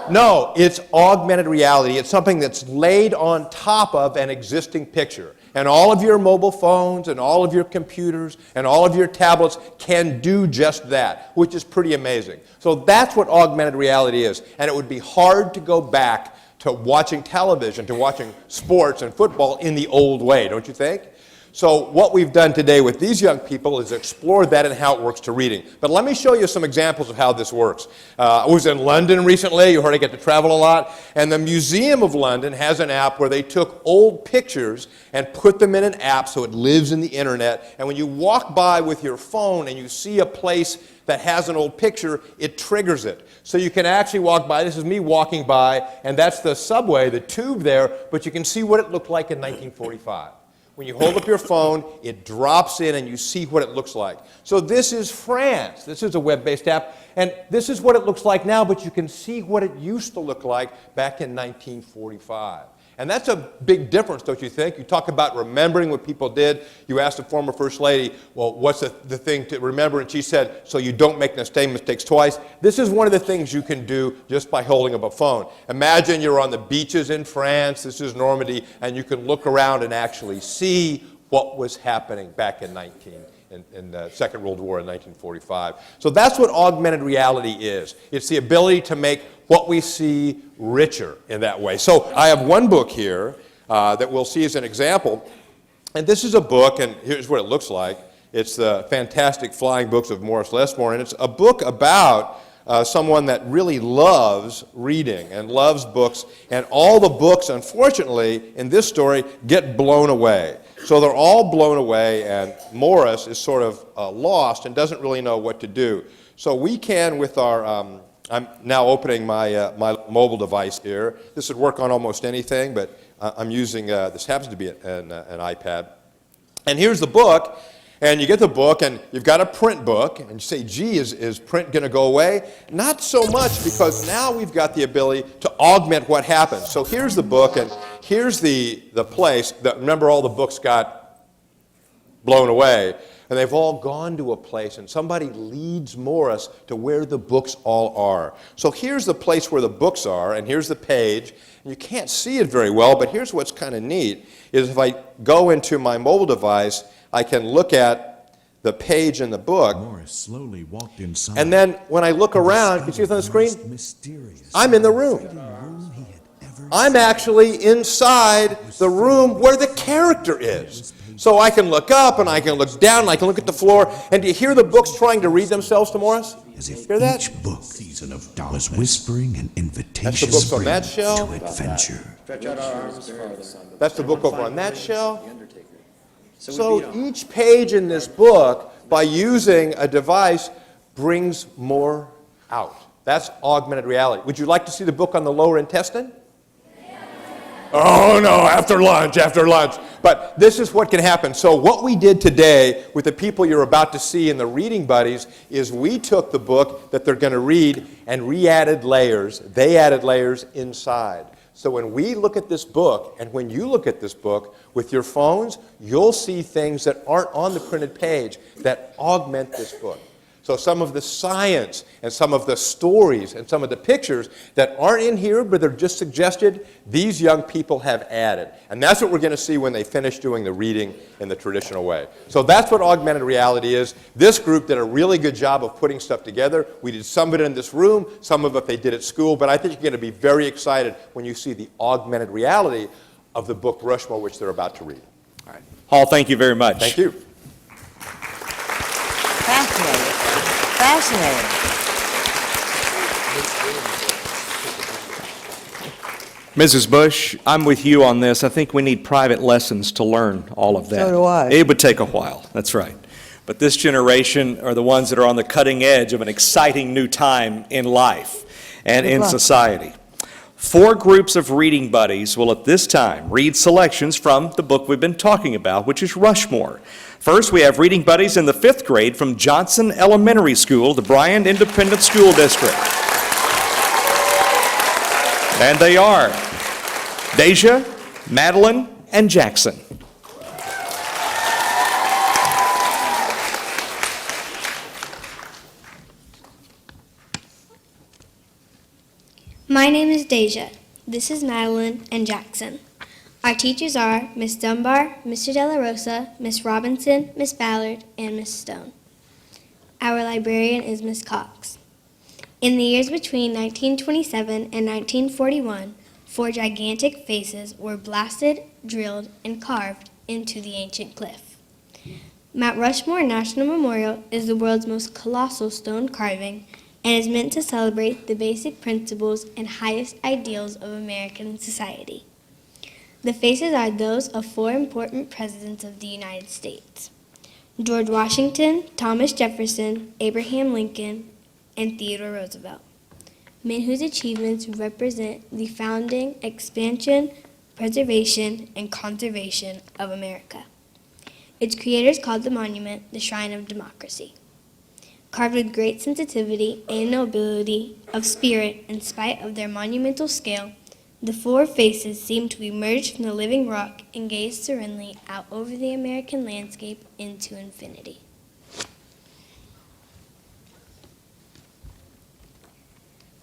No, it's augmented reality. It's something that's laid on top of an existing picture. And all of your mobile phones and all of your computers and all of your tablets can do just that, which is pretty amazing. So that's what augmented reality is. And it would be hard to go back to watching television, to watching sports and football in the old way, don't you think? So what we've done today with these young people is explore that and how it works to reading. But let me show you some examples of how this works. I was in London recently. You heard I get to travel a lot. And the Museum of London has an app where they took old pictures and put them in an app so it lives in the internet. And when you walk by with your phone and you see a place that has an old picture, it triggers it. So you can actually walk by. This is me walking by, and that's the subway, the tube there, but you can see what it looked like in 1945. When you hold up your phone, it drops in and you see what it looks like. So this is France. This is a web-based app. And this is what it looks like now, but you can see what it used to look like back in 1945. And that's a big difference, don't you think? You talk about remembering what people did. You asked the former First Lady, well, what's the thing to remember? And she said, so you don't make the same mistakes twice. This is one of the things you can do just by holding up a phone. Imagine you're on the beaches in France, this is Normandy, and you can look around and actually see what was happening back in the Second World War in 1945. So that's what augmented reality is. It's the ability to make what we see richer in that way. So I have one book here that we'll see as an example. And this is a book, and here's what it looks like. It's the Fantastic Flying Books of Morris Lesmore, and it's a book about someone that really loves reading and loves books. And all the books, unfortunately, in this story, get blown away. So they're all blown away, and Morris is sort of lost and doesn't really know what to do. So we can, with our, I'm now opening my mobile device here. This would work on almost anything, but I'm using, this happens to be an iPad. And here's the book, and you get the book, and you've got a print book, and you say, gee, is print going to go away? Not so much, because now we've got the ability to augment what happens. So here's the book, and here's the place. Remember, all the books got blown away, and they've all gone to a place, and somebody leads Morris to where the books all are. So here's the place where the books are, and here's the page. And you can't see it very well, but here's what's kind of neat, is if I go into my mobile device, I can look at the page in the book. Morris slowly walked inside. And then when I look around, you see it on the screen? I'm in the room. I'm actually inside the room where the character is. So I can look up and I can look down and I can look at the floor. And do you hear the books trying to read themselves to Morris? As if hear that? each book was whispering an invitation That's the book on that shelf. to adventure. That's the book over on that shelf. So each page in this book, by using a device, brings more out. That's augmented reality. Would you like to see the book on the lower intestine? Oh no, after lunch. But this is what can happen. So what we did today with the people you're about to see in the reading buddies is we took the book that they're going to read and re-added layers. They added layers inside. So when we look at this book, and when you look at this book with your phones, you'll see things that aren't on the printed page that augment this book. So some of the science and some of the stories and some of the pictures that aren't in here, but they're just suggested, these young people have added. And that's what we're going to see when they finish doing the reading in the traditional way. So that's what augmented reality is. This group did a really good job of putting stuff together. We did some of it in this room, some of it they did at school, but I think you're going to be very excited when you see the augmented reality of the book Rushmore, which they're about to read. All right. Hall, thank you very much. Thank you. Fascinating. Fascinating. Mrs. Bush, I'm with you on this. I think we need private lessons to learn all of that. So do I. It would take a while, that's right. But this generation are the ones that are on the cutting edge of an exciting new time in life and in society. 4 groups of reading buddies will at this time read selections from the book we've been talking about, which is Rushmore. First, we have reading buddies in the 5th grade from Johnson Elementary School, the Bryan Independent School District. And they are Deja, Madeline, and Jackson. My name is Deja. This is Madeline and Jackson. Our teachers are Miss Dunbar, Mr. De La Rosa, Miss Robinson, Miss Ballard, and Miss Stone. Our librarian is Miss Cox. In the years between 1927 and 1941, 4 gigantic faces were blasted, drilled, and carved into the ancient cliff. Mount Rushmore National Memorial is the world's most colossal stone carving and is meant to celebrate the basic principles and highest ideals of American society. The faces are those of 4 important presidents of the United States: George Washington, Thomas Jefferson, Abraham Lincoln, and Theodore Roosevelt, men whose achievements represent the founding, expansion, preservation, and conservation of America. Its creators called the monument the Shrine of Democracy. Carved with great sensitivity and nobility of spirit in spite of their monumental scale, the 4 faces seem to emerge from the living rock and gaze serenely out over the American landscape into infinity.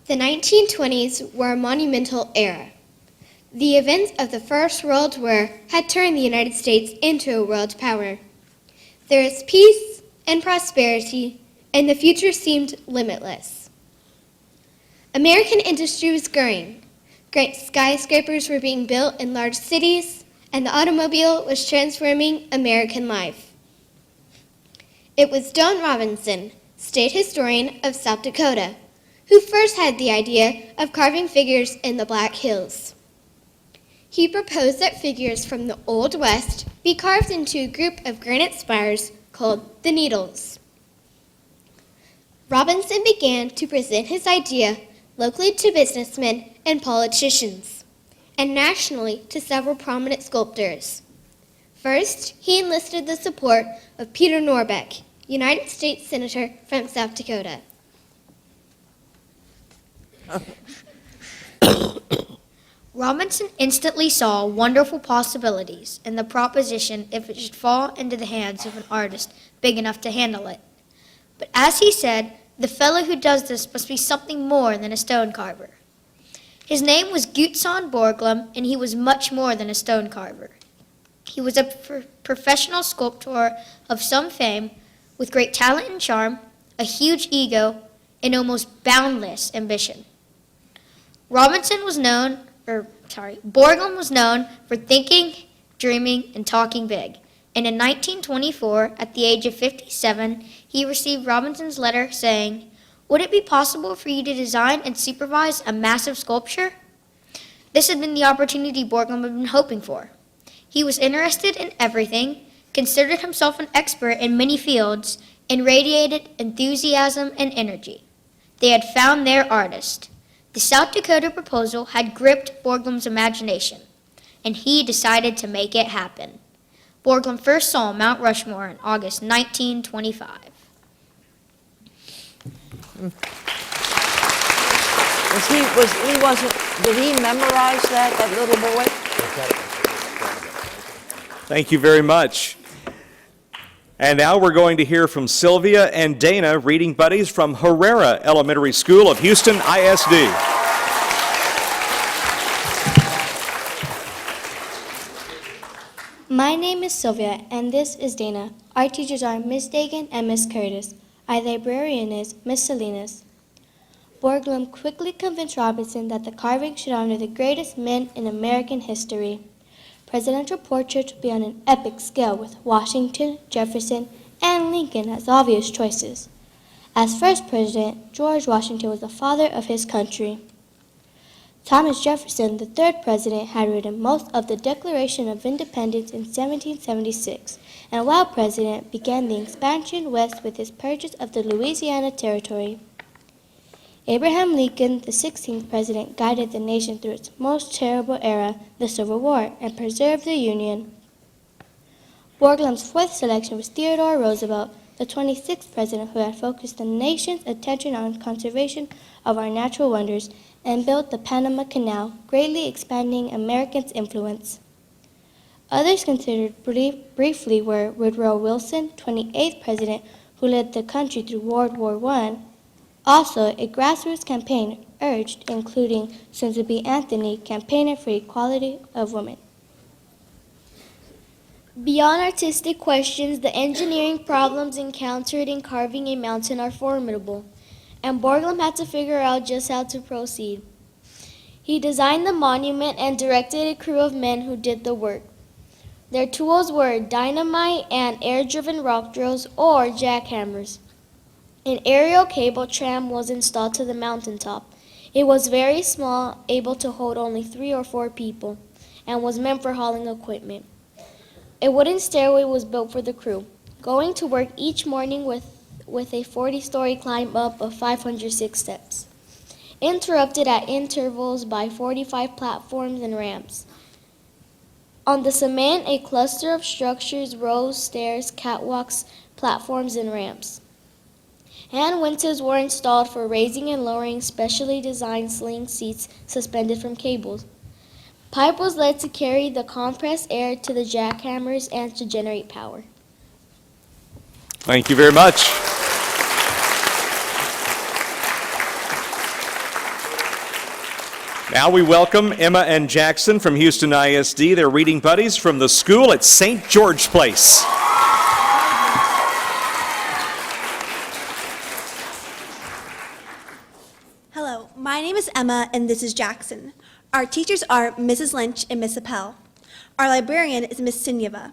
The 1920s were a monumental era. The events of the First World War had turned the United States into a world power. There was peace and prosperity, and the future seemed limitless. American industry was growing. Great skyscrapers were being built in large cities, and the automobile was transforming American life. It was Don Robinson, state historian of South Dakota, who first had the idea of carving figures in the Black Hills. He proposed that figures from the Old West be carved into a group of granite spires called the Needles. Robinson began to present his idea locally to businessmen and politicians, and nationally to several prominent sculptors. First, he enlisted the support of Peter Norbeck, United States Senator from South Dakota. Robinson instantly saw wonderful possibilities in the proposition if it should fall into the hands of an artist big enough to handle it. But as he said, the fellow who does this must be something more than a stone carver. His name was Gutzon Borglum, and he was much more than a stone carver. He was a professional sculptor of some fame, with great talent and charm, a huge ego, and almost boundless ambition. Borglum was known for thinking, dreaming, and talking big. And in 1924, at the age of 57, he received Robinson's letter saying, "Would it be possible for you to design and supervise a massive sculpture?" This had been the opportunity Borglum had been hoping for. He was interested in everything, considered himself an expert in many fields, and radiated enthusiasm and energy. They had found their artist. The South Dakota proposal had gripped Borglum's imagination, and he decided to make it happen. Borglum first saw Mount Rushmore in August 1925. Did he memorize that little boy? Thank you very much. And now we're going to hear from Sylvia and Dana, reading buddies from Herrera Elementary School of Houston ISD. My name is Sylvia, and this is Dana. Our teachers are Miss Dagan and Miss Curtis. Our librarian is Miss Salinas. Borglum quickly convinced Robinson that the carving should honor the greatest men in American history. Presidential portraits would be on an epic scale with Washington, Jefferson, and Lincoln as obvious choices. As first president, George Washington was the father of his country. Thomas Jefferson, the third president, had written most of the Declaration of Independence in 1776, and while president, began the expansion west with his purchase of the Louisiana Territory. Abraham Lincoln, the 16th president, guided the nation through its most terrible era, the Civil War, and preserved the Union. Borglum's fourth selection was Theodore Roosevelt, the 26th president who had focused the nation's attention on conservation of our natural wonders and built the Panama Canal, greatly expanding Americans' influence. Others considered briefly were Woodrow Wilson, 28th president, who led the country through World War I. Also, a grassroots campaign urged, including soon-to-be Anthony, campaigner for equality of women. Beyond artistic questions, the engineering problems encountered in carving a mountain are formidable, and Borglum had to figure out just how to proceed. He designed the monument and directed a crew of men who did the work. Their tools were dynamite and air-driven rock drills or jackhammers. An aerial cable tram was installed to the mountaintop. It was very small, able to hold only 3 or 4 people, and was meant for hauling equipment. A wooden stairway was built for the crew, going to work each morning with a 40-story climb up of 506 steps, interrupted at intervals by 45 platforms and ramps. On the cement, a cluster of structures rose stairs, catwalks, platforms, and ramps. Hand winches were installed for raising and lowering specially designed sling seats suspended from cables. Pipe was led to carry the compressed air to the jackhammers and to generate power. Thank you very much. Now we welcome Emma and Jackson from Houston ISD. They're reading buddies from the school at St. George Place. Hello, my name is Emma and this is Jackson. Our teachers are Mrs. Lynch and Miss Appel. Our librarian is Miss Sinyeva.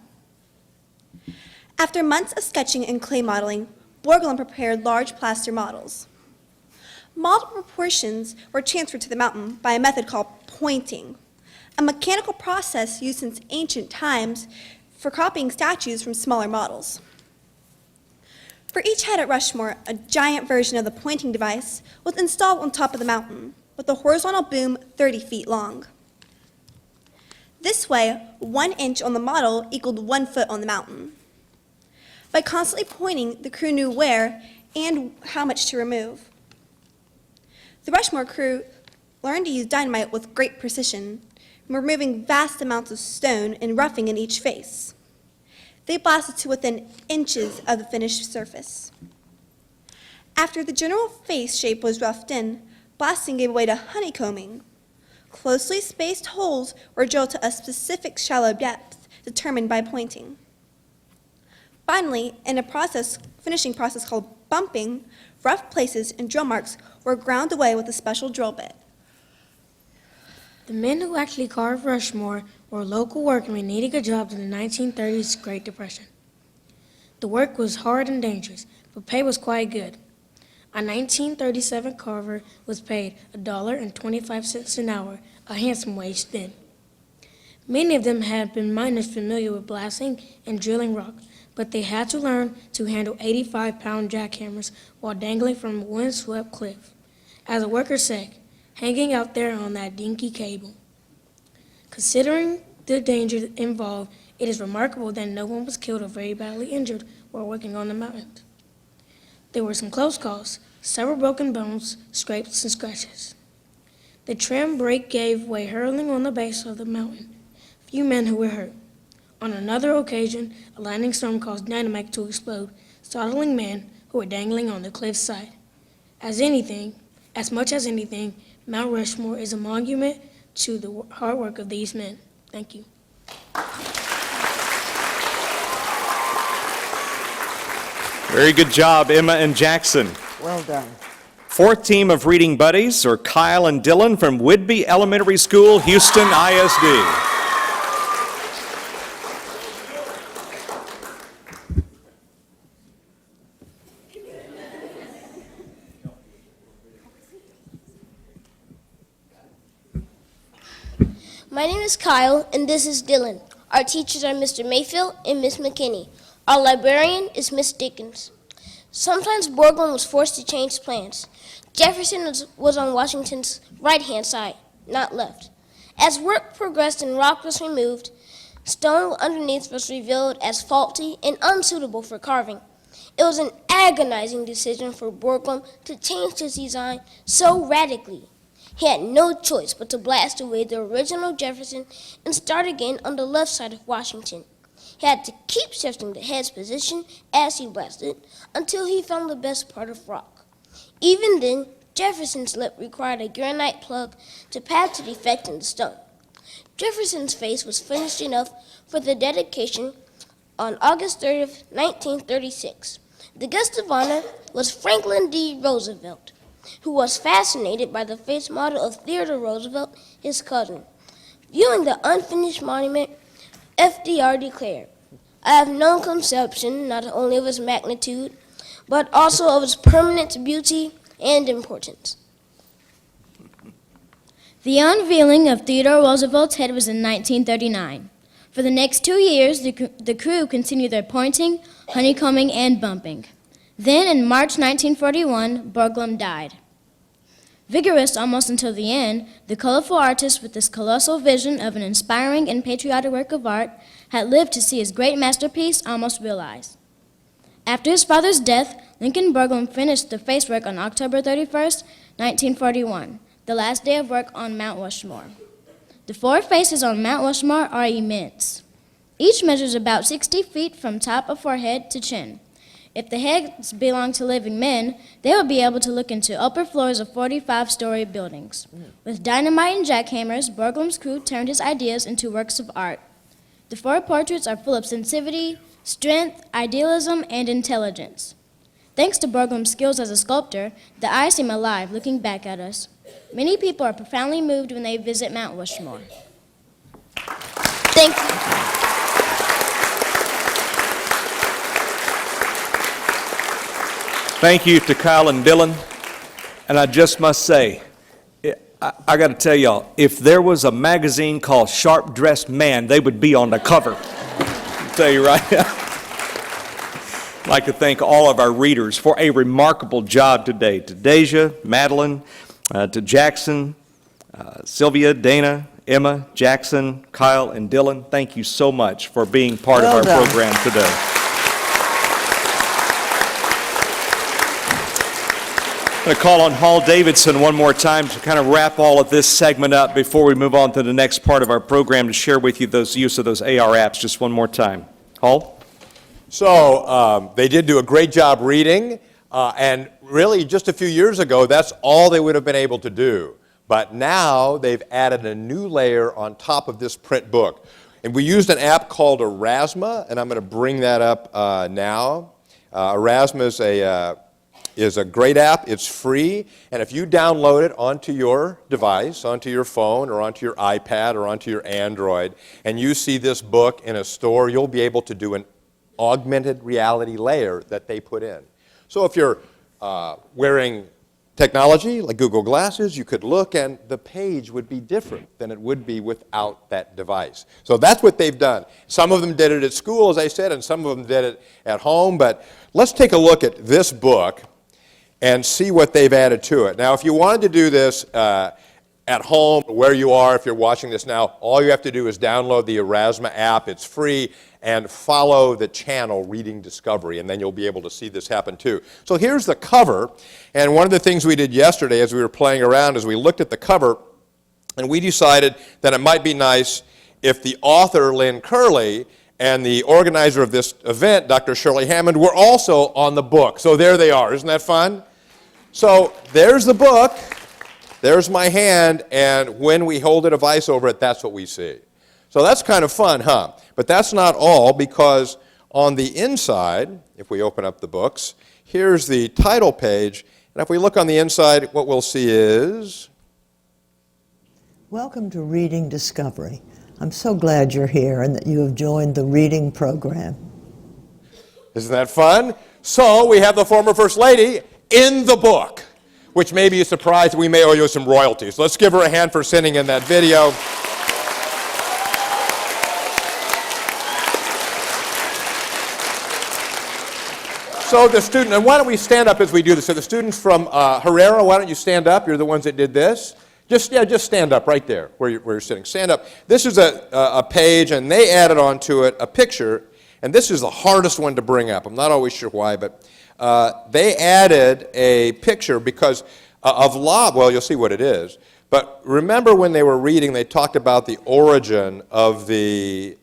After months of sketching and clay modeling, Borglum prepared large plaster models. Model proportions were transferred to the mountain by a method called pointing, a mechanical process used since ancient times for copying statues from smaller models. For each head at Rushmore, a giant version of the pointing device was installed on top of the mountain, with a horizontal boom 30 feet long. This way, 1 inch on the model equaled 1 foot on the mountain. By constantly pointing, the crew knew where and how much to remove. The Rushmore crew learned to use dynamite with great precision, removing vast amounts of stone and roughing in each face. They blasted to within inches of the finished surface. After the general face shape was roughed in, blasting gave way to honeycombing. Closely spaced holes were drilled to a specific shallow depth determined by pointing. Finally, in a finishing process called bumping, rough places and drill marks were ground away with a special drill bit. The men who actually carved Rushmore were local workmen needing a job in the 1930s Great Depression. The work was hard and dangerous, but pay was quite good. A 1937 carver was paid $1.25 an hour, a handsome wage then. Many of them had been miners familiar with blasting and drilling rock, but they had to learn to handle 85-pound jackhammers while dangling from a windswept cliff. As a worker said, hanging out there on that dinky cable. Considering the danger involved, it is remarkable that no one was killed or very badly injured while working on the mountain. There were some close calls, several broken bones, scrapes, and scratches. The tram brake gave way hurling on the base of the mountain. Few men who were hurt. On another occasion, a lightning storm caused dynamite to explode, startling men who were dangling on the cliffside. As much as anything, Mount Rushmore is a monument to the hard work of these men. Thank you. Very good job, Emma and Jackson. Well done. Fourth team of reading buddies are Kyle and Dylan from Whidbey Elementary School, Houston ISD. My name is Kyle, and this is Dylan. Our teachers are Mr. Mayfield and Miss McKinney. Our librarian is Miss Dickens. Sometimes Borglum was forced to change plans. Jefferson was on Washington's right-hand side, not left. As work progressed and rock was removed, stone underneath was revealed as faulty and unsuitable for carving. It was an agonizing decision for Borglum to change his design so radically. He had no choice but to blast away the original Jefferson and start again on the left side of Washington. He had to keep shifting the head's position as he blasted until he found the best part of rock. Even then, Jefferson's lip required a granite plug to patch the defect in the stone. Jefferson's face was finished enough for the dedication, on August 30th, 1936. The guest of honor was Franklin D. Roosevelt, who was fascinated by the face model of Theodore Roosevelt, his cousin. Viewing the unfinished monument, FDR declared, "I have no conception not only of its magnitude, but also of its permanent beauty and importance." The unveiling of Theodore Roosevelt's head was in 1939. For the next 2 years, the crew continued their pointing, honeycombing, and bumping. Then, in March 1941, Borglum died. Vigorous almost until the end, the colorful artist with this colossal vision of an inspiring and patriotic work of art had lived to see his great masterpiece almost realized. After his father's death, Lincoln Borglum finished the facework on October 31st, 1941, the last day of work on Mount Rushmore. The 4 faces on Mount Rushmore are immense. Each measures about 60 feet from top of forehead to chin. If the heads belong to living men, they will be able to look into upper floors of 45-story buildings. With dynamite and jackhammers, Borglum's crew turned his ideas into works of art. The 4 portraits are full of sensitivity, strength, idealism, and intelligence. Thanks to Borglum's skills as a sculptor, the eyes seem alive looking back at us. Many people are profoundly moved when they visit Mount Rushmore. Thank you. Thank you to Kyle and Dylan. And I just must say, I got to tell y'all, if there was a magazine called Sharp Dressed Man, they would be on the cover. I'll tell you right now. I'd like to thank all of our readers for a remarkable job today. To Deja, Madeline, to Jackson, Sylvia, Dana, Emma, Jackson, Kyle, and Dylan, thank you so much for being part of our program today. I'm going to call on Hall Davidson one more time to kind of wrap all of this segment up before we move on to the next part of our program to share with you those use of those AR apps just one more time. Hall? So they did do a great job reading, and really just a few years ago, that's all they would have been able to do. But now they've added a new layer on top of this print book. And we used an app called Erasma, and I'm going to bring that up now. Erasma is a great app. It's free, and if you download it onto your device, onto your phone, or onto your iPad, or onto your Android, and you see this book in a store, you'll be able to do an augmented reality layer that they put in. So if you're wearing technology like Google Glasses, you could look and the page would be different than it would be without that device. So that's what they've done. Some of them did it at school, as I said, and some of them did it at home, but let's take a look at this book and see what they've added to it. Now, if you wanted to do this at home, where you are, if you're watching this now, all you have to do is download the Erasma app. It's free, and follow the channel Reading Discovery, and then you'll be able to see this happen too. So here's the cover, and one of the things we did yesterday as we were playing around is we looked at the cover, and we decided that it might be nice if the author, Lynn Curley, and the organizer of this event, Dr. Shirley Hammond, were also on the book. So there they are. Isn't that fun? So there's the book, there's my hand, and when we hold a device over it, that's what we see. So that's kind of fun, huh? But that's not all, because on the inside, if we open up the books, here's the title page, and if we look on the inside, what we'll see is... Welcome to Reading Discovery. I'm so glad you're here and that you have joined the reading program. Isn't that fun? So we have the former First Lady in the book, which may be a surprise. We may owe you some royalties. Let's give her a hand for sending in that video. So the student, and why don't we stand up as we do this? So the students from Herrera, why don't you stand up? You're the ones that did this. Just stand up right there where you're sitting. Stand up. This is a page, and they added onto it a picture, and this is the hardest one to bring up. I'm not always sure why, but they added a picture because of lava. Well, you'll see what it is. But remember when they were reading, they talked about the origin of the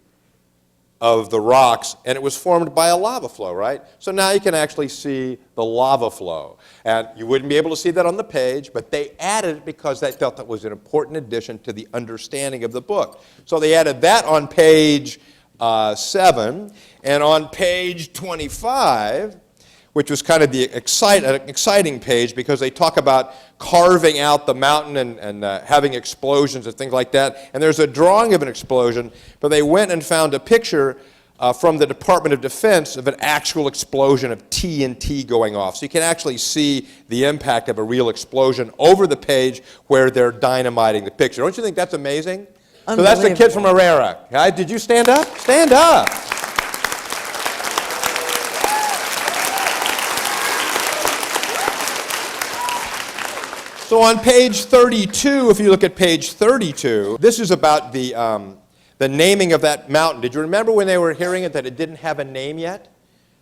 rocks, and it was formed by a lava flow, right? So now you can actually see the lava flow. And you wouldn't be able to see that on the page, but they added it because they felt that was an important addition to the understanding of the book. So they added that on page 7. And on page 25, which was kind of the exciting page because they talk about carving out the mountain and having explosions and things like that. And there's a drawing of an explosion, but they went and found a picture from the Department of Defense of an actual explosion of TNT going off. So you can actually see the impact of a real explosion over the page where they're dynamiting the picture. Don't you think that's amazing? So that's the kids from Herrera. Guys, did you stand up? Stand up. So on page 32, if you look at page 32, this is about the naming of that mountain. Did you remember when they were hearing it that it didn't have a name yet?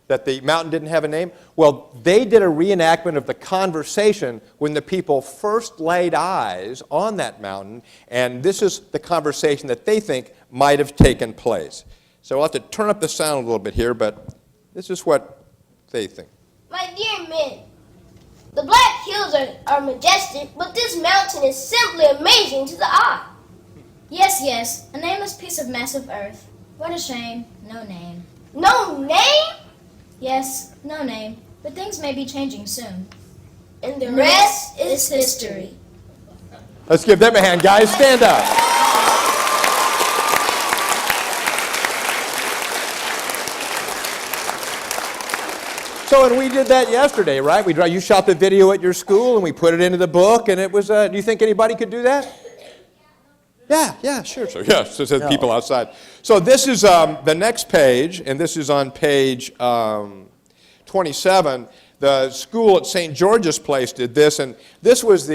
That the mountain didn't have a name? Well, they did a reenactment of the conversation when the people first laid eyes on that mountain, and this is the conversation that they think might have taken place. So we'll have to turn up the sound a little bit here, but this is what they think. My dear men, the Black Hills are majestic, but this mountain is simply amazing to the eye. Yes, yes, a nameless piece of massive earth. What a shame, no name. No name? Yes, no name, but things may be changing soon. And the rest is history. Let's give them a hand, guys. Stand up. So, and we did that yesterday, right? You shot the video at your school, and we put it into the book, and it was, do you think anybody could do that? Yeah, sure. So, yes, it says people outside. So this is the next page, and this is on page 27. The school at St. George's Place did this, and this was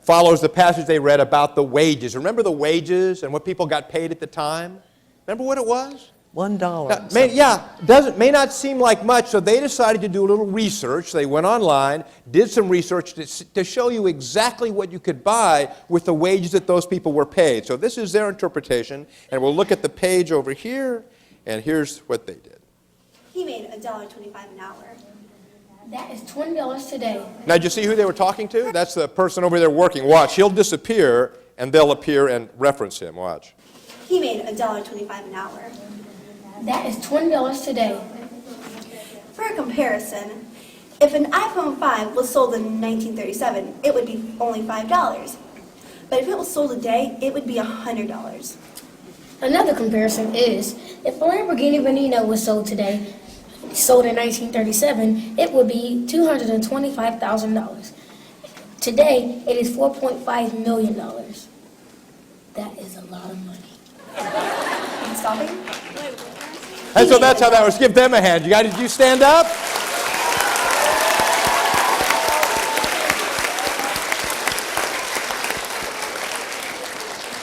follows the passage they read about the wages. Remember the wages and what people got paid at the time? Remember what it was? $1. May not seem like much, so they decided to do a little research. They went online, did some research to show you exactly what you could buy with the wages that those people were paid. So this is their interpretation, and we'll look at the page over here, and here's what they did. He made $1.25 an hour. That is $20 today. Now, did you see who they were talking to? That's the person over there working. Watch, he'll disappear, and they'll appear and reference him. Watch. He made $1.25 an hour. That is $20 today. For a comparison, if an iPhone 5 was sold in 1937, it would be only $5. But if it was sold today, it would be $100. Another comparison is, if a Lamborghini Veneno was sold today, sold in 1937, it would be $225,000. Today, it is $4.5 million. That is a lot of money. Stopping? And so that's how that was. Give them a hand. You guys, did you stand up?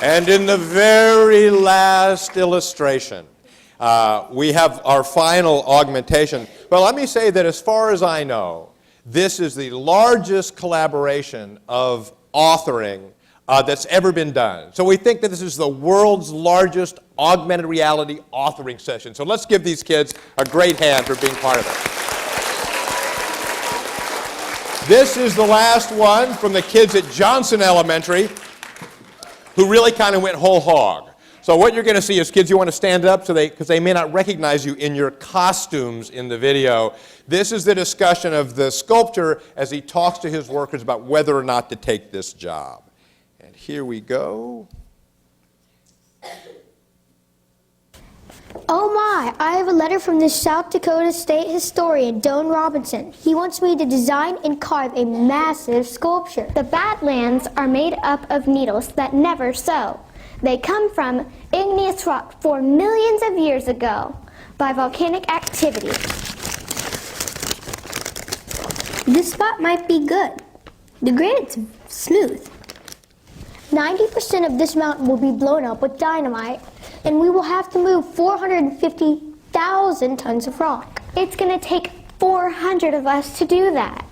And in the very last illustration, we have our final augmentation. Well, let me say that as far as I know, this is the largest collaboration of authoring that's ever been done. So we think that this is the world's largest augmented reality authoring session. So let's give these kids a great hand for being part of it. This is the last one from the kids at Johnson Elementary, who really kind of went whole hog. So what you're going to see is, kids, you want to stand up because they may not recognize you in your costumes in the video. This is the discussion of the sculptor as he talks to his workers about whether or not to take this job. And here we go. Oh my, I have a letter from the South Dakota State historian, Don Robinson. He wants me to design and carve a massive sculpture. The Badlands are made up of needles that never sow. They come from igneous rock formed millions of years ago by volcanic activity. This spot might be good. The granite's smooth. 90% of this mountain will be blown up with dynamite, and we will have to move 450,000 tons of rock. It's going to take 400 of us to do that.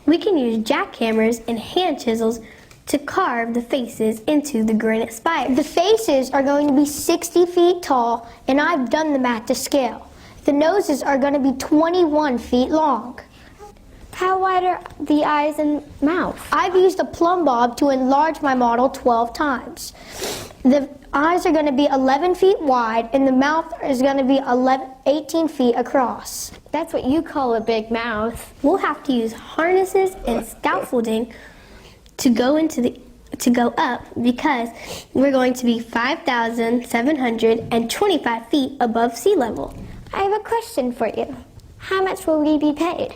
We can use jackhammers and hand chisels to carve the faces into the granite spires. The faces are going to be 60 feet tall, and I've done the math to scale. The noses are going to be 21 feet long. How wide are the eyes and mouth? I've used a plumb bob to enlarge my model 12 times. The eyes are going to be 11 feet wide, and the mouth is going to be 18 feet across. That's what you call a big mouth. We'll have to use harnesses and scaffolding to go up because we're going to be 5,725 feet above sea level. I have a question for you. How much will we be paid?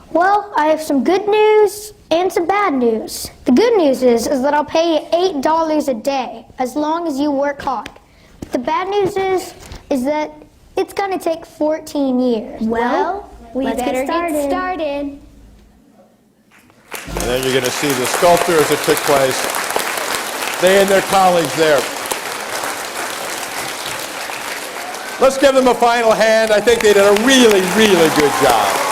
Well, I have some good news and some bad news. The good news is that I'll pay you $8 a day as long as you work hard. The bad news is that it's going to take 14 years. Well, we better get started. And then you're going to see the sculptures that took place. They and their colleagues there. Let's give them a final hand. I think they did a really, really good job.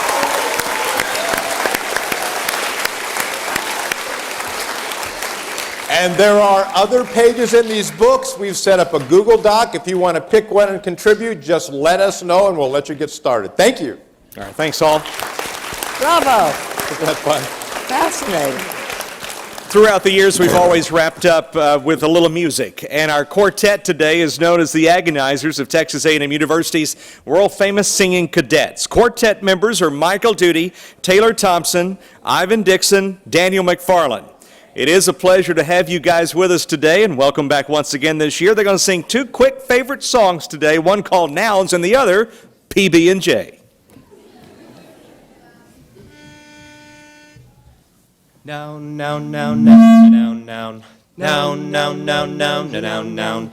And there are other pages in these books. We've set up a Google Doc. If you want to pick one and contribute, just let us know and we'll let you get started. Thank you. All right, thanks all. Bravo. Isn't that fun? Fascinating. Throughout the years, we've always wrapped up with a little music, and our quartet today is known as the Agonizers of Texas A&M University's world-famous singing cadets. Quartet members are Michael Duty, Taylor Thompson, Ivan Dixon, Daniel McFarland. It is a pleasure to have you guys with us today, and welcome back once again this year. They're going to sing two quick favorite songs today, one called Nouns and the other PB&J. Noun, noun, noun, noun, noun, noun, noun, noun, noun, noun, noun, noun, noun,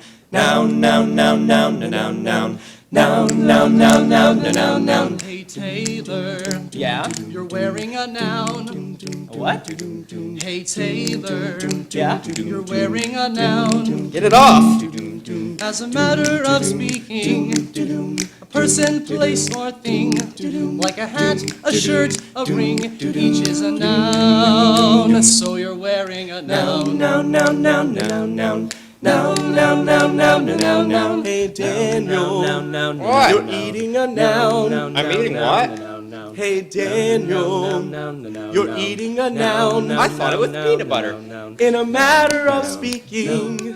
noun, noun, noun, noun, noun. Noun, noun, noun, noun, noun, noun. Hey Taylor, Yeah? you're wearing a noun. A what? Hey Taylor, Yeah? you're wearing a noun. Get it off! As a matter of speaking, a person, place, or thing, like a hat, a shirt, a ring, each is a noun. So you're wearing a noun. Noun, noun, noun, noun, noun. Noun, noun, noun, noun, noun, noun. Hey Daniel, What? you're eating a noun. I'm eating what? Hey Daniel, you're eating a noun. I thought it was peanut butter. In a matter of speaking,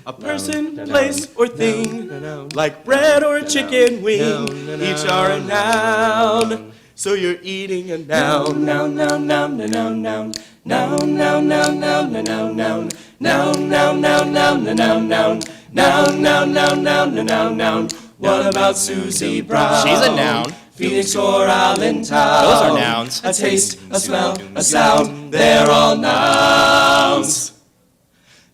a person, place, or thing, like bread or a chicken wing, each are a noun. So you're eating a noun, noun, noun, noun, noun, noun. Noun, noun, noun, noun, noun, noun. Noun, noun, noun, noun, noun, noun. Noun, noun, noun, noun, noun, noun. What about Susie Brown? She's a noun. Phoenix or Allentown. Those are nouns. A taste, a smell, a sound. They're all nouns.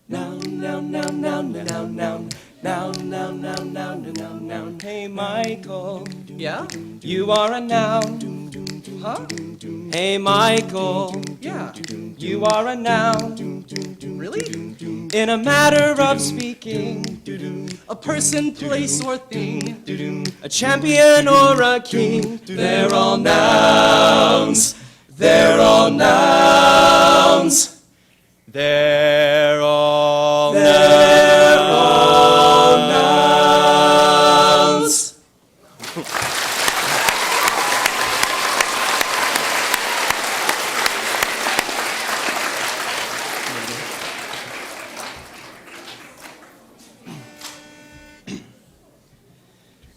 Noun, noun, noun, noun, noun, noun. Noun, noun, noun, noun, noun, noun. Hey Michael, Yeah? you are a noun. Huh? Hey Michael, Yeah. you are a noun. Really? In a matter of speaking, A person, place, or thing, a champion or a king, they're all nouns. They're all nouns. They're all nouns.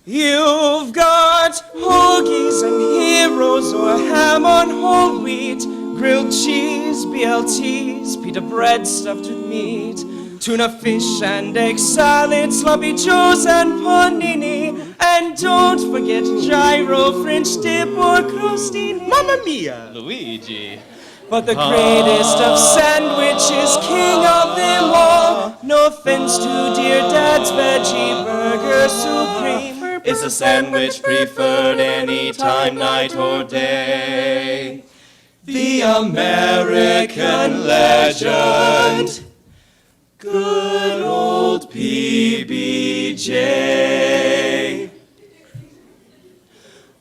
You've got hoagies and heroes or ham on whole wheat, grilled cheese, BLTs, pita bread stuffed with meat, tuna fish and egg salad, sloppy joes and panini, and don't forget gyro, French dip or crostini. Mamma mia! Luigi. But the greatest of sandwiches, king of them all, no offense to dear dad's veggie burger supreme, is a sandwich preferred any time, night or day. The American legend, good old PBJ.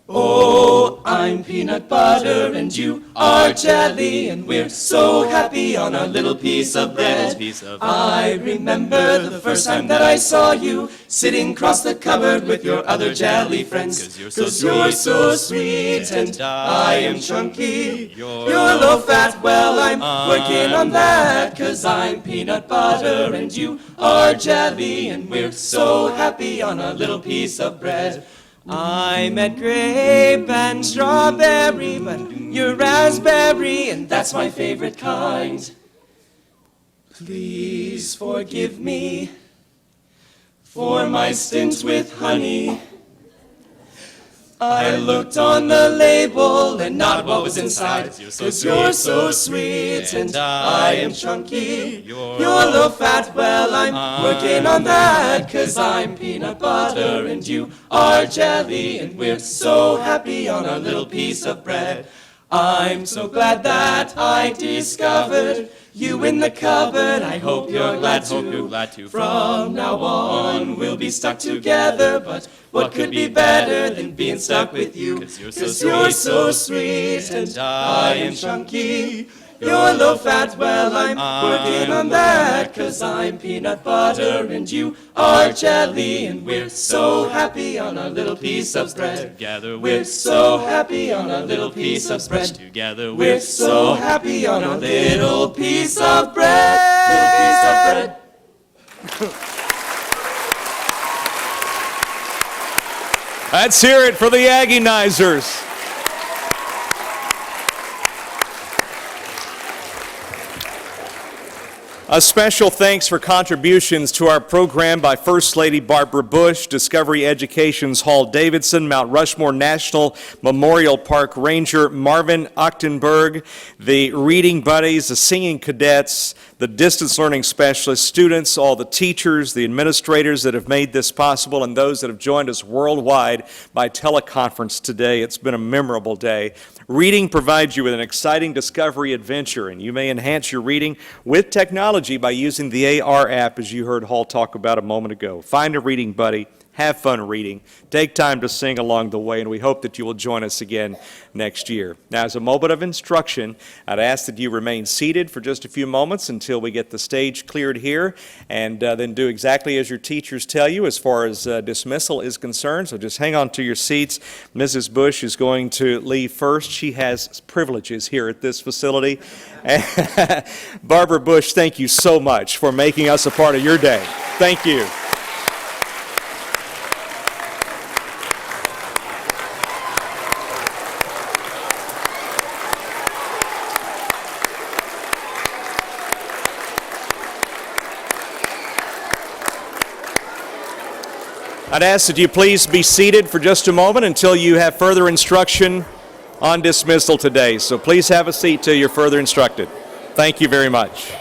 Oh, I I'm peanut butter and you are jelly, and we're so happy on our little piece of bread. I remember the first time that I saw you sitting across the cupboard with your other jelly friends. 'Cause you're so sweet and I am chunky. You're low fat, well I'm working on that. 'Cause I'm peanut butter and you are jelly, and we're so happy on our little piece of bread. I'm at grape and strawberry, but you're raspberry, and that's my favorite kind. Please forgive me for my stint with honey. I looked on the label and not what was inside. 'Cause you're so sweet and I am chunky. You're low fat, well I'm working on that. 'Cause I'm peanut butter and you are jelly, and we're so happy on our little piece of bread. I'm so glad that I discovered you in the cupboard. I hope you're glad too. From now on we'll be stuck together, but what could be better than being stuck with you? 'Cause you're so sweet and I am chunky. You're low fat, well I'm working on that. 'Cause I'm peanut butter and you are jelly, and we're so happy on our little piece of bread. Together we're so happy on our little piece of bread. Together we're so happy on our little piece of bread. Little piece of bread. Let's hear it for the Aggie-nizers. A special thanks for contributions to our program by First Lady Barbara Bush, Discovery Education's Hall Davidson, Mount Rushmore National Memorial Park Ranger Marvin Ochtenberg, the Reading Buddies, the Singing Cadets, the Distance Learning Specialists, students, all the teachers, the administrators that have made this possible, and those that have joined us worldwide by teleconference today. It's been a memorable day. Reading provides you with an exciting discovery adventure, and you may enhance your reading with technology by using the AR app, as you heard Hall talk about a moment ago. Find a reading buddy, have fun reading, take time to sing along the way, and we hope that you will join us again next year. Now, as a moment of instruction, I'd ask that you remain seated for just a few moments until we get the stage cleared here, and then do exactly as your teachers tell you as far as dismissal is concerned. So just hang on to your seats. Mrs. Bush is going to leave first. She has privileges here at this facility. Barbara Bush, thank you so much for making us a part of your day. Thank you. I'd ask that you please be seated for just a moment until you have further instruction on dismissal today. So please have a seat till you're further instructed. Thank you very much.